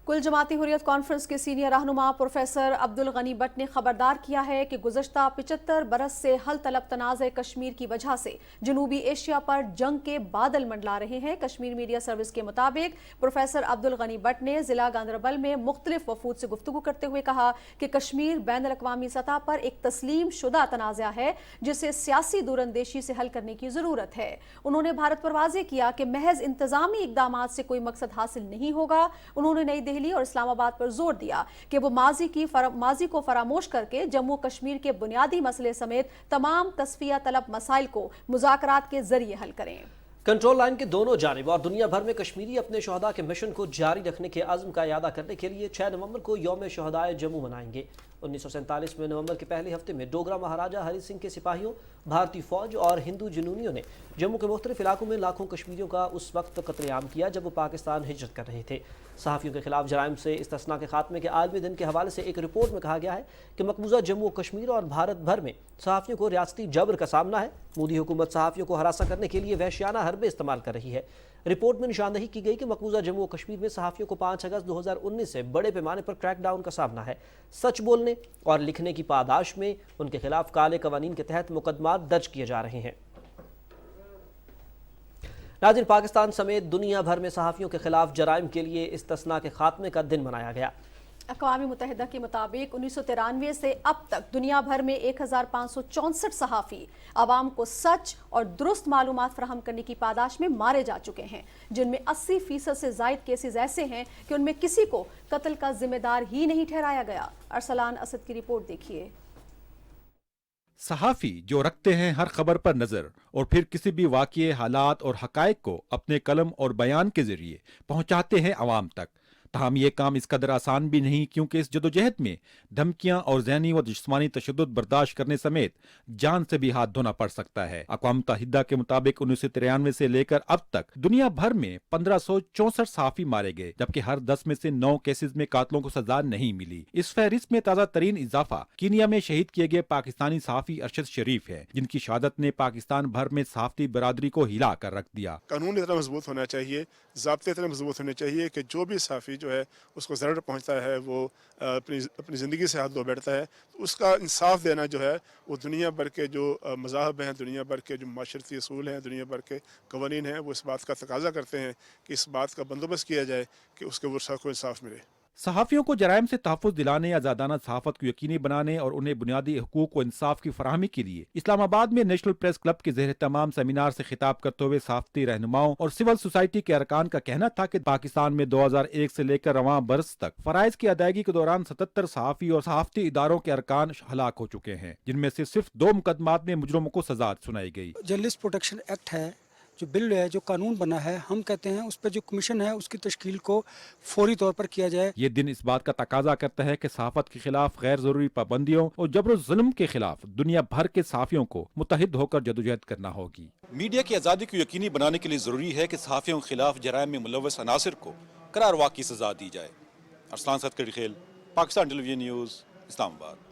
कुल जमाती हुर्रियत कॉन्फ्रेंस के सीनियर रहनुमा प्रोफेसर अब्दुल गनी भट्ट ने खबरदार किया है कि गुज़श्ता 75 बरस से हल तलब तनाज़े कश्मीर की वजह से जनूबी एशिया पर जंग के बादल मंडला रहे हैं। कश्मीर मीडिया सर्विस के मुताबिक प्रोफेसर अब्दुल गनी भट्ट ने ज़िला गांदरबल में मुख्तलिफ वफूद से गुफ्तगू करते हुए कहा कि कश्मीर बैन अल-अक़वामी सतह पर एक तस्लीम शुदा तनाज़ा है जिसे सियासी दूरंदेशी से हल करने की ज़रूरत है। उन्होंने भारत पर वाज़ेह किया कि महज इंतज़ामी इक़दामात से कोई मकसद हासिल नहीं होगा। उन्होंने नई दिल्ली और इस्लामाबाद पर जोर दिया कि वो माजी को फरामोश करके जम्मू कश्मीर के बुनियादी मसले समेत तमाम तस्फिया तलब मसाइल को मुज़ाकरात के जरिए हल करें। कंट्रोल लाइन के दोनों जानिब और दुनिया भर में कश्मीरी अपने शहदा के मिशन को जारी रखने के अज़्म का यादा करने के लिए 6 नवंबर को यौम शहदाए जम्मू मनाएंगे। 1947 में नवंबर के पहले हफ्ते में डोगरा महाराजा हरि सिंह के सिपाहियों, भारतीय फौज और हिंदू जुनूनियों ने जम्मू के मुख्तलिफ इलाकों में लाखों कश्मीरियों का उस वक्त कत्लेआम किया जब वो पाकिस्तान हिजरत कर रहे थे। सहाफ़ियों के खिलाफ जराइम से इस्तिस्ना के खात्मे के आलमी दिन के हवाले से एक रिपोर्ट में कहा गया है कि मकबूजा जम्मू और कश्मीर और भारत भर में सहाफ़ियों को रियासती जबर का सामना है। मोदी हुकूमत सहाफ़ियों को हरासा करने के लिए वहशियाना हरबे इस्तेमाल कर रही है। रिपोर्ट में निशानदही की गई कि मकबूजा जम्मू और कश्मीर में सहाफ़ियों को 5 अगस्त 2019 से बड़े पैमाने पर क्रैकडाउन का सामना है। सच बोलने और लिखने की पादाश में उनके खिलाफ काले कवानीन के तहत मुकदमात दर्ज किए जा रहे हैं। नाज़रीन, पाकिस्तान समेत दुनिया भर में सहाफ़ियों के खिलाफ जराइम के लिए इस्तिस्ना के खात्मे का दिन मनाया गया। अक़वाम मुत्तहिदा के मुताबिक 1993 से अब तक दुनिया भर में 1564 सहाफ़ी आवाम को सच और दुरुस्त मालूमात फराहम करने की पादाश में मारे जा चुके हैं, जिनमें 80% से ज़ायद केसेस ऐसे हैं कि उनमें किसी को कत्ल का जिम्मेदार ही नहीं ठहराया गया। अरसलान असद की रिपोर्ट देखिए। सहाफ़ी जो रखते हैं हर खबर पर नज़र और फिर किसी भी वाक़ये, हालात और हक़ाइक़ को अपने कलम और बयान के ज़रिए पहुँचाते हैं अवाम तक। तहम ये काम इस कदर आसान भी नहीं, क्योंकि इस जदोजहद में धमकियां और ज़हनी व जिस्मानी तशद्दुद बर्दाश्त करने समेत जान से भी हाथ धोना पड़ सकता है। अक़वाम मुत्तहिदा के मुताबिक 1993 से लेकर अब तक दुनिया भर में 1564 सहाफ़ी मारे गए, जबकि हर 10 में से 9 केसेस में कातलों को सजा नहीं मिली। इस फहरिस्त में ताज़ा तरीन इजाफा कीनिया में शहीद किए गए पाकिस्तानी सहाफ़ी अरशद शरीफ है, जिनकी शहादत ने पाकिस्तान भर में सहाफ़ती बरादरी को हिला कर रख दिया। कानून इतना मजबूत होना चाहिए, ज़ाब्ते इतने मजबूत होने चाहिए कि जो भी सहाफ़ी जो है उसको ज़रर पहुंचता है, वो अपनी ज़िंदगी से हाथ धो बैठता है, तो उसका इंसाफ देना जो है वो दुनिया भर के जो मज़ाहब हैं, दुनिया भर के जो माशरती असूल हैं, दुनिया भर के कवानीन हैं, वो इस बात का तकाजा करते हैं कि इस बात का बंदोबस्त किया जाए कि उसके वर्षा को इंसाफ मिले। सहाफ़ियों को जराइम से तहफ़्फ़ुज़ दिलाने, आज़ादाना सहाफ़त को यकीनी बनाने और उन्हें बुनियादी हुकूक व इंसाफ की फराहमी के लिए इस्लामाबाद में नेशनल प्रेस क्लब के ज़ेर तमाम सेमिनार से खिताब करते हुए सहाफ़ती रहनुमाओं और सिविल सोसाइटी के अरकान का कहना था कि पाकिस्तान में 2001 से लेकर रवां बरस तक फ़राइज़ की अदायगी के दौरान 77 सहाफ़ी और सहाफ़ती इदारों के अरकान हलाक हो चुके हैं, जिनमें से सिर्फ 2 मुकदमात में मुजरिमों को सजा सुनाई गई। जर्नलिस्ट प्रोटेक्शन एक्ट है, जो बिल है, जो कानून बना है, हम कहते हैं उस पर जो कमीशन है उसकी तश्कील को फौरी तौर पर किया जाए। ये दिन इस बात का तकाजा करता है कि सहाफत के खिलाफ गैर जरूरी पाबंदियों और जबर जुल्म के खिलाफ दुनिया भर के सहाफियों को मुत्तहिद होकर जदोजहद करना होगी। मीडिया की आज़ादी को यकीनी बनाने के लिए जरूरी है कि सहाफियों के खिलाफ जराइम में मुलव्वस अनासिर को करारवा की सजा दी जाए। अरसलान सदकड़ी खेल, पाकिस्तान टेलीविजन न्यूज़, इस्लामाबाद।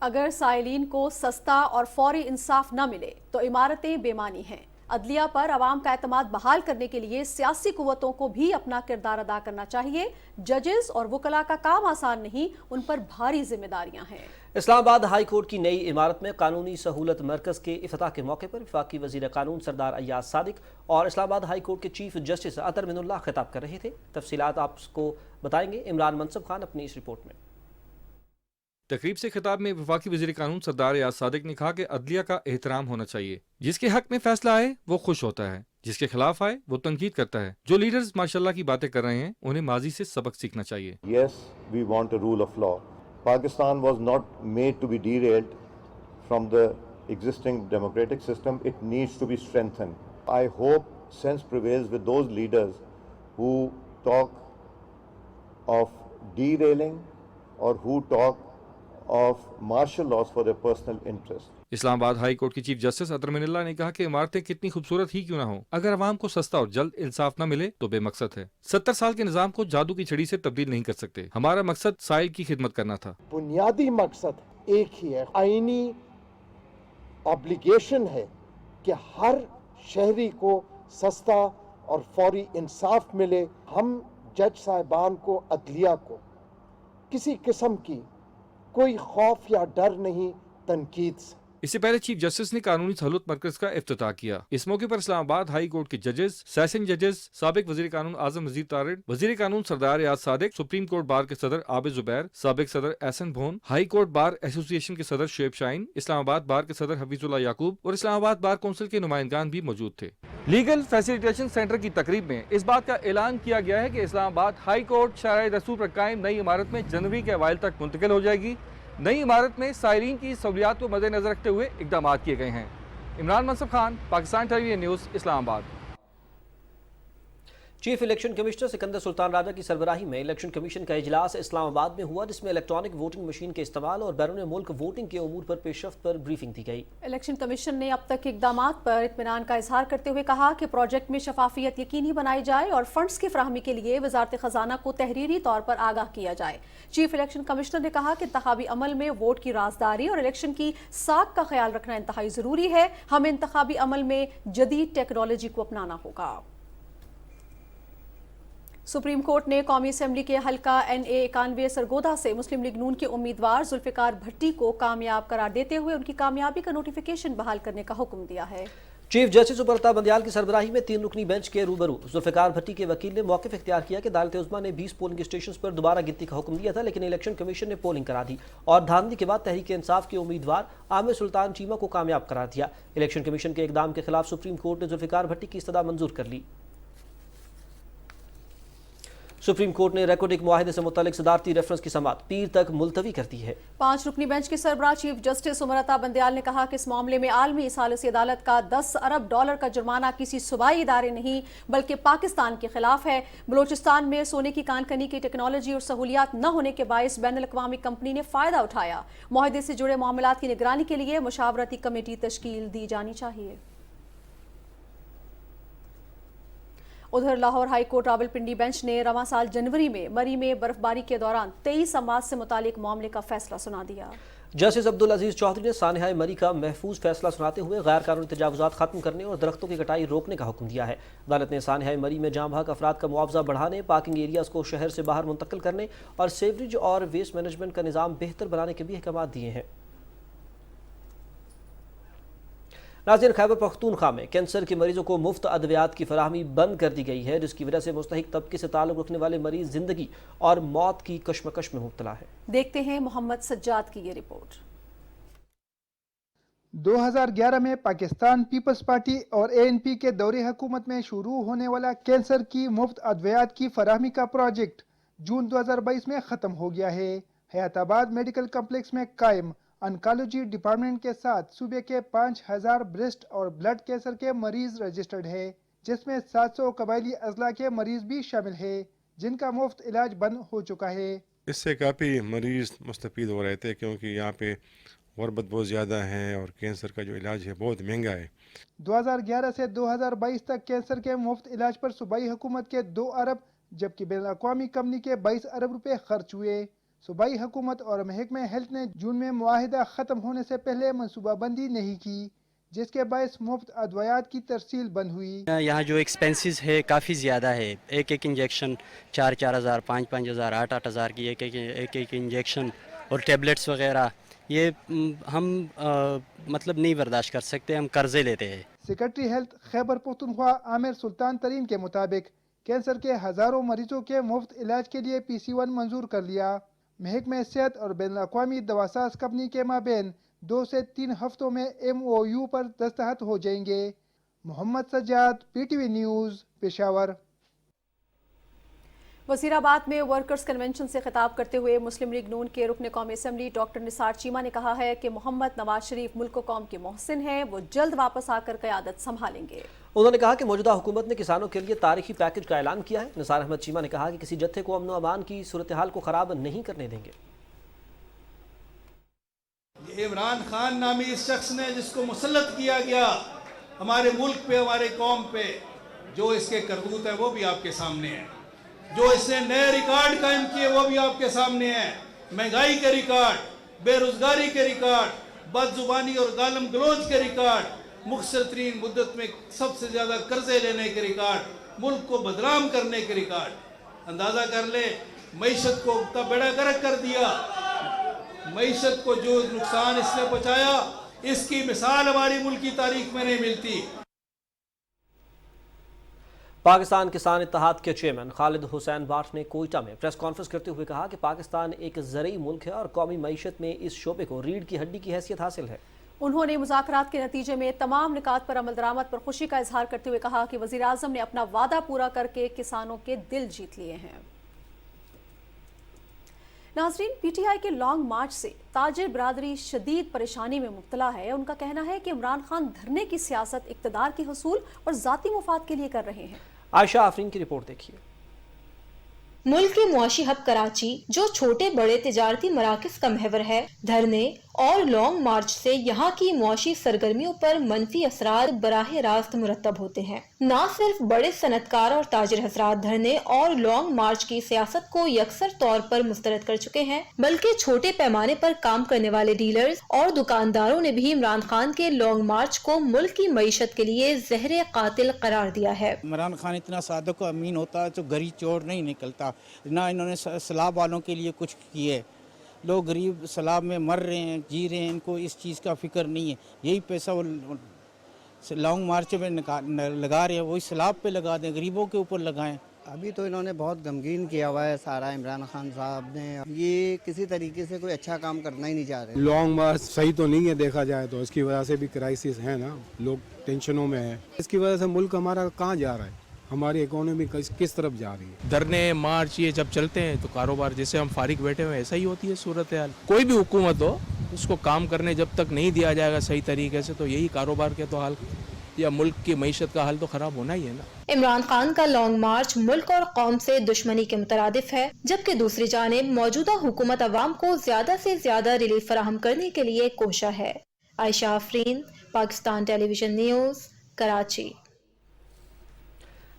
अगर साइलिन को सस्ता और फौरी इंसाफ न मिले तो इमारतें बेमानी हैं। अदलिया पर अवाम का एतमाद बहाल करने के लिए सियासी कुव्वतों को भी अपना किरदार अदा करना चाहिए। जजेस और वकला का काम आसान नहीं, उन पर भारी जिम्मेदारियां हैं। इस्लामाबाद हाई कोर्ट की नई इमारत में कानूनी सहूलत मरकज़ के इफ्तिताह के मौके पर वफाकी वज़ीर कानून सरदार अय्याज सादिक और इस्लामाबाद हाई कोर्ट के चीफ जस्टिस अतर मिनुल्लाह खिताब कर रहे थे। तफसीलात आपको बताएंगे इमरान मनसब खान अपनी इस रिपोर्ट में। तकरीब से खिताब में वफाकी वज़ीर कानून सरदार अय्याज सादिक ने कहा कि अदलिया का एहतराम होना चाहिए। जिसके हक में फैसला आए वो खुश होता है, जिसके खिलाफ आए वो तनकीद करता है। जो लीडर्स माशाल्लाह की बातें कर रहे हैं उन्हें माजी से सबक सीखना चाहिए। Yes, we want a rule of law. Pakistan was not made to be derailed from the existing democratic system. It needs to be strengthened. I hope sense prevails with those leaders who talk of derailing or who talk of martial laws for their personal interest. Islamabad high court के chief justice अतर मिनुल्लाह ने कहा कि इमारतें कितनी खूबसूरत ही क्यों ना हो, अगर अवाम को सस्ता और जल्द इंसाफ न मिले तो बेमकसद है। 70 साल के निजाम को जादू की छड़ी से तब्दील नहीं कर सकते। हमारा मकसद साइल की खिदमत करना था। बुनियादी मकसद एक ही है, आईनी ऑब्लिगेशन है कि हर शहरी को सस्ता और फौरी इंसाफ मिले। हम जज साहिबान को, अदलिया को किसी किस्म की कोई खौफ या डर नहीं तनकीद से। इससे पहले चीफ जस्टिस ने कानूनी सहूलत मरकज का इफ्तिताह किया। इस मौके पर इस्लामाबाद हाई कोर्ट के जजेस, सेशन जजेस, साबिक वजीर कानून आजम वजीर तारिड, वजीर कानून सरदार Ayyaz Sadiq, supreme court bar के सदर आबिद जुबैर, साबिक सदर एहसन भोन, हाई कोर्ट बार एसोसिएशन के सदर शुएब शाहीन, इस्लामाबाद बार के सदर हफीजुल्लाह याकूब और इस्लामाबाद बार कौंसिल के नुमाइंदगान भी मौजूद थे। लीगल फैसिलिटेशन सेंटर की तकरीब में इस बात का ऐलान किया गया है कि इस्लामाबाद हाई कोर्ट शरई दस्तूर पर कायम नई इमारत में जनवरी के अवाइल तक मुंतकिल हो जाएगी। नई इमारत में साइलिन की सहूलियात को मद्देनजर रखते हुए इकदाम किए गए हैं। Imran Mansab Khan, Pakistan television news, Islamabad. Chief election commissioner Sikandar Sultan Raja की सरबराही में इलेक्शन कमीशन का इजलास इस्लामाबाद में हुआ, जिसमें इलेक्ट्रॉनिक वोटिंग मशीन के इस्तेमाल और बैरून मुल्क वोटिंग के उमूर पर पेशरफ्त पर ब्रीफिंग दी गई। इलेक्शन कमीशन ने अब तक के इकदामात पर इत्मीनान का इजहार करते हुए कहा कि प्रोजेक्ट में शफाफियत यकीनी बनाई जाए और फंड्स की फराहमी के लिए वजारत खजाना को तहरीरी तौर पर आगाह किया जाए। चीफ इलेक्शन कमिश्नर ने कहा कि इंतखाबी अमल में वोट की राजदारी और इलेक्शन की साख का ख्याल रखना इंतहाई जरूरी है। हमें इंतखाबी अमल में जदीद टेक्नोलॉजी को अपनाना होगा। सुप्रीम कोर्ट ने कौमी असेंबली के हल्का NA 91 सरगोदा से मुस्लिम लीग नून के उम्मीदवार जुल्फिकार भट्टी को कामयाब करार देते हुए उनकी कामयाबी का नोटिफिकेशन बहाल करने का हुक्म दिया है। चीफ जस्टिस उबरता बंदियाल की सरबराही में 3 रुकनी बेंच के रूबरू जुल्फिकार भट्टी के वकील ने मौक़िफ़ इख्तियार किया कि अदालत उज़्मा ने 20 पोलिंग स्टेशन पर दोबारा गिनती का हुक्म दिया था, लेकिन इलेक्शन कमीशन ने पोलिंग करा दी और धांधली के बाद तहरीक इंसाफ के उम्मीदवार आमिर सुल्तान चीमा को कामयाब करार दिया। इलेक्शन कमीशन के इकदाम के खिलाफ सुप्रीम कोर्ट ने जुल्फिकार भट्टी की इस्तदा मंजूर कर ली। सुप्रीम कोर्ट ने रेकॉर्डिक मुआहिदे से मुतालिक सदारती रेफरेंस की समाअत पीर तक मुलतवी कर दी है। 5 रुकनी बेंच के सरबराह चीफ जस्टिस उमर अता बंदयाल ने कहा कि इस मामले में आलमी सालिसी अदालत का 10 अरब डॉलर का जुर्माना किसी सूबाई इदारे नहीं बल्कि पाकिस्तान के खिलाफ है। बलोचिस्तान में सोने की कानकनी की टेक्नोलॉजी और सहूलियात न होने के बायस बैनुल अक़वामी कंपनी ने फायदा उठाया। मुआहिदे से जुड़े मामलात की निगरानी के लिए मुशावरती कमेटी तश्कील दी जानी चाहिए। उधर Lahore high court Rawalpindi bench ने रवां साल जनवरी में मरी में बर्फबारी के दौरान 23 अमवात से मुतालिक मामले का फैसला सुना दिया। जस्टिस अब्दुल अजीज चौधरी ने सानहाए मरी का महफूज फैसला सुनाते हुए गैर कानूनी तजावुजात खत्म करने और दरख्तों की कटाई रोकने का हुक्म दिया है। अदालत ने सानहाए मरी में जाँ बहक अफराद का मुआवजा बढ़ाने, पार्किंग एरियाज को शहर से बाहर मुंतकिल करने और सीवरेज और वेस्ट मैनेजमेंट का निज़ाम बेहतर बनाने के भी अहकाम दिए हैं। नाज़रीन, खैबर पख्तूनख्वा में कैंसर के मरीजों को मुफ्त अद्वियात की फराहमी बंद कर दी गई है, जिसकी वजह से मुस्तहिक तबके से ताल्लुक़ रखने वाले मरीज जिंदगी और मौत की कशमकश में मुब्तला है। देखते हैं मोहम्मद सज्जाद की ये रिपोर्ट। 2011 में पाकिस्तान पीपल्स पार्टी और ANP के दौरे हुकूमत में शुरू होने वाला कैंसर की मुफ्त अद्वियात की फराहमी का प्रोजेक्ट जून 2022 में ख़त्म हो गया है। हयाताबाद मेडिकल कम्प्लेक्स में कायम ऑन्कोलॉजी डिपार्टमेंट के साथ सूबे के 5000 ब्रेस्ट और ब्लड कैंसर के मरीज रजिस्टर्ड है, जिसमें 700 कबायली अजला के मरीज भी शामिल है, जिनका मुफ्त इलाज बंद हो चुका है। इससे काफ़ी मरीज मुस्तफ़ीद हो रहे थे, क्योंकि यहाँ पे गुर्बत बहुत ज़्यादा है और कैंसर का जो इलाज है बहुत महंगा है। 2011 से 2022 तक कैंसर के मुफ्त इलाज पर सूबाई हुकूमत के 2 अरब जबकि बैनुल अक़वामी कंपनी के 22 अरब रुपए खर्च हुए। सूबाई हुकूमत और महकमे हेल्थ ने जून में मुआहिदा ख़त्म होने से पहले मनसूबाबंदी नहीं की, जिसके बायस मुफ्त अद्वियात की तरसील बंद हुई। यहाँ जो एक्सपेंसेस है काफ़ी ज़्यादा है। एक इंजेक्शन 4-4 हज़ार, 5-5 हज़ार, 8-8 हज़ार की एक इंजेक्शन और टेबलेट्स वगैरह, ये हम मतलब नहीं बर्दाश्त कर सकते, हम कर्जे लेते हैं। सेक्रेटरी हेल्थ खैबर पख्तूनख्वा आमिर सुल्तान तरीन के मुताबिक कैंसर के हज़ारों मरीजों के मुफ्त इलाज के लिए PC1 मंजूर कर लिया। महकमे सेहत और बैनुल अक़वामी दवासाज कंपनी के माबेन 2 से 3 हफ्तों में MOU पर दस्तखत हो जाएंगे। Mohammad Sajjad, PTV news, Peshawar. वज़ीराबाद में वर्कर्स कन्वेंशन से खिताब करते हुए मुस्लिम लीग नून के रुकन कौमी असम्बली डॉक्टर निसार चीमा ने कहा है कि मोहम्मद नवाज शरीफ मुल्क कौम के मोहसिन हैं, वो जल्द वापस आकर क़यादत संभालेंगे। उन्होंने कहा कि मौजूदा हुकूमत ने किसानों के लिए तारीखी पैकेज का ऐलान किया है। निसार अहमद चीमा ने कहा कि किसी जत्थे को अमन व अमान की सूरत हाल को ख़राब नहीं करने देंगे। इमरान खान नामी इस शख्स ने जिसको मुसल्लत किया गया हमारे मुल्क पे, हमारे कौम पे, जो इसके करतूत है वो भी आपके सामने है। जो इसने नए रिकॉर्ड कायम किए वो भी आपके सामने है। महंगाई के रिकॉर्ड, बेरोजगारी के रिकॉर्ड, बदजुबानी और गालम गलोच के रिकॉर्ड, मुख्तसर तरीन मुद्दत में सबसे ज़्यादा कर्जे लेने के रिकॉर्ड, मुल्क को बदनाम करने के रिकॉर्ड। अंदाज़ा कर ले, मईशत को तब बेड़ा गर्क कर दिया। मईशत को जो नुकसान इसने पहुँचाया, इसकी मिसाल हमारी मुल्क की तारीख में नहीं मिलती। पाकिस्तान किसान इत्तेहाद के चेयरमैन खालिद हुसैन बाट ने कोयटा में प्रेस कॉन्फ्रेंस करते हुए कहा कि पाकिस्तान एक ज़रई मुल्क है और कौमी मईशत में इस शोबे को रीढ़ की हड्डी की हैसियत हासिल है। उन्होंने मुज़ाकरात के नतीजे में तमाम निकात पर अमल दरामद पर खुशी का इजहार करते हुए कहा कि वज़ीर आज़म ने अपना वादा पूरा करके किसानों के दिल जीत लिए हैं। नाज़रीन, PTI के लॉन्ग मार्च से ताजिर बरादरी शदीद परेशानी में मुब्तला है। उनका कहना है कि इमरान खान धरने की सियासत इक़्तिदार के हुसूल और ज़ाती मुफाद के लिए कर रहे हैं। आयशा आफरीन की रिपोर्ट देखिए। मुल्क के मुआशी हब कराची, जो छोटे बड़े तिजारती मराकज़ का महवर है, धरने और लॉन्ग मार्च से यहाँ की मुआशी सरगर्मियों पर मनफी असरार बराह रास्त मुरतब होते हैं। न सिर्फ बड़े सनतकार और ताजिर हजरात धरने और लॉन्ग मार्च की सियासत को यकसर तौर पर मुस्तरद कर चुके हैं, बल्कि छोटे पैमाने पर काम करने वाले डीलर्स और दुकानदारों ने भी इमरान खान के लॉन्ग मार्च को मुल्क की मईशत के लिए जहर कातिल करार दिया है। इमरान खान इतना सादक और अमीन होता है तो गरीब चोर नहीं निकलता। ना इन्होंने सैलाब वालों के लिए कुछ किए। लोग गरीब सैलाब में मर रहे हैं, जी रहे हैं, इनको इस चीज़ का फिक्र नहीं है। यही पैसा वो लॉन्ग मार्च में लगा रहे हैं, वही सैलाब पे लगा दें, गरीबों के ऊपर लगाएं। अभी तो इन्होंने बहुत गमगीन किया हुआ है सारा इमरान खान साहब ने। ये किसी तरीके से कोई अच्छा काम करना ही नहीं चाह रहे। लॉन्ग मार्च सही तो नहीं है देखा जाए तो, इसकी वजह से भी क्राइसिस है ना, लोग टेंशनों में है। इसकी वजह से मुल्क हमारा कहाँ जा रहा है, हमारी इकोनॉमी किस तरफ जा रही है। धरने मार्च ये जब चलते हैं तो कारोबार जैसे हम फारिग बैठे हुए ऐसा ही होती है सूरत हाल। कोई भी हुकूमत हो उसको काम करने जब तक नहीं दिया जाएगा सही तरीके से तो यही कारोबार के तो हाल या मुल्क की मईशत का हाल तो खराब होना ही है ना। इमरान खान का लॉन्ग मार्च मुल्क और कौम से दुश्मनी के मुतरादिफ है, जबकि दूसरी जानिब मौजूदा हुकूमत अवाम को ज्यादा से ज्यादा रिलीफ फराहम करने के लिए कोशा है। Ayesha Afreen, Pakistan television news, Karachi.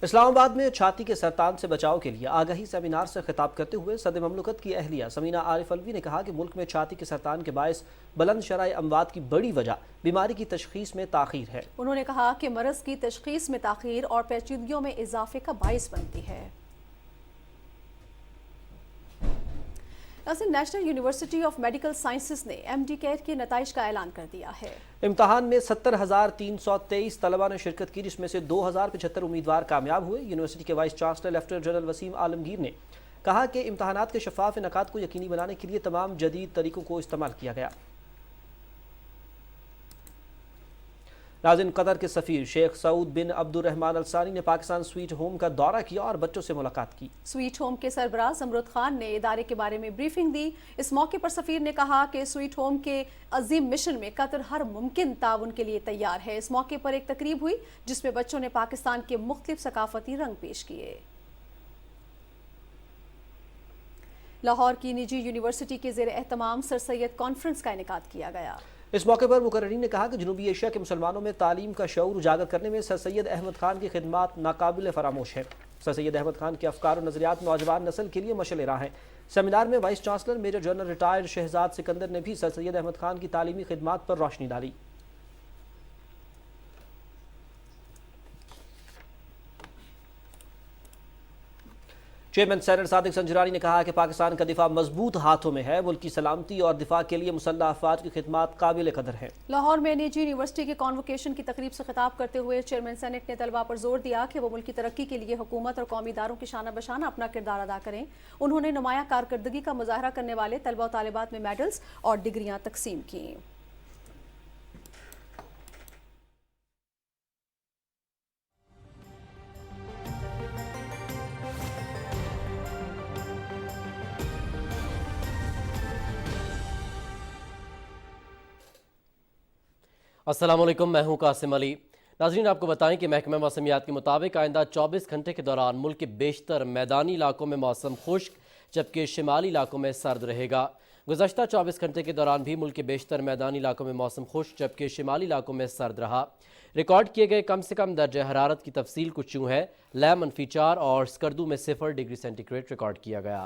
इस्लामाबाद में छाती के सरतान से बचाव के लिए आगाही सेमिनार से खिताब करते हुए सदर ममलकत की अहलिया समीना आरिफ अलवी ने कहा कि मुल्क में छाती के सरतान के बायस बुलंद शरह अमवात की बड़ी वजह बीमारी की तशखीस में ताख़ीर है। उन्होंने कहा कि मरज़ की तशखीस में ताख़ीर और पेचीदगियों में इजाफे का बायस बनती है। National university of medical sciences ने MD कैट के नताइज का ऐलान कर दिया है। इम्तहान में 70,323 तलबा ने शिरकत की, जिसमें से 2,075 उम्मीदवार कामयाब हुए। यूनिवर्सिटी के vice chancellor lieutenant general Waseem Alamgir ने कहा कि इम्तहानात के शफाफ इनकाद को यकीनी बनाने के लिए तमाम जदीद तरीकों को इस्तेमाल किया गया। नाज़रीन, कतर के सफ़ीर शेख सऊद बिन अब्दुर्रहमान अल सानी ने पाकिस्तान स्वीट होम का दौरा किया और बच्चों से मुलाकात की। स्वीट होम के सरबराह जमरुद खान ने इदारे के बारे में ब्रीफिंग दी। इस मौके पर सफ़ीर ने कहा कि स्वीट होम के अजीम मिशन में कतर हर मुमकिन ताउन के लिए तैयार है। इस मौके पर एक तकरीब हुई जिसमें बच्चों ने पाकिस्तान के मुख्तलिफ सकाफती रंग पेश किए। लाहौर की निजी यूनिवर्सिटी के ज़ेर एहतमाम सर सैयद कॉन्फ्रेंस का इनेकाद किया गया। इस मौके पर मुकर्रीन ने कहा कि जनूबी एशिया के मुसलमानों में तालीम का शऊर उजागर करने में सर सैयद अहमद खान की खिदमात नाकाबिल फरामोश है। सर सैयद अहमद खान के अफकार और नज़रियात नौजवान नस्ल के लिए मशअल राह हैं। सेमिनार में vice chancellor major general retired Shahzad Sikandar ने भी सर सैयद अहमद खान की तालीमी खिदमात पर रोशनी डाली। चेयरमैन सेनेट सादिक संजरानी ने कहा कि पाकिस्तान का दिफा मजबूत हाथों में है। मुल्क की सलामती और दिफा के लिए मुसल्लह अफवाज की खिदमात काबिल कदर है। लाहौर में निजी यूनिवर्सिटी के कॉन्वोकेशन की तकरीब से खिताब करते हुए चेयरमैन सेनेट ने तलबा पर जोर दिया कि वो मुल्क की तरक्की के लिए हुकूमत और कौमी इदारों की शाना बशाना अपना किरदार अदा करें। उन्होंने नुमाया कारकर्दगी का मुजाहरा करने वाले तलबा और तालिबात में मेडल्स और डिग्रियां तकसीम की। अस्सलाम वालेकुम, मैं हूं कासिम अली। नाज़रीन, आपको बताएं कि महकमा मौसमियात के मुताबिक आइंदा 24 घंटे के दौरान मुल्क के बेशतर मैदानी इलाकों में मौसम खुश्क जबकि शिमाली इलाकों में सर्द रहेगा। गुज़श्ता 24 घंटे के दौरान भी मुल्क के बेशतर मैदानी इलाकों में मौसम खुश्क जबकि शिमाली इलाकों में सर्द रहा। रिकॉर्ड किए गए कम से कम दर्ज हरारत की तफसील कुछ यूँ है। लैम -4 और स्कर्दू में 0 डिग्री सेंटीग्रेड रिकॉर्ड किया गया।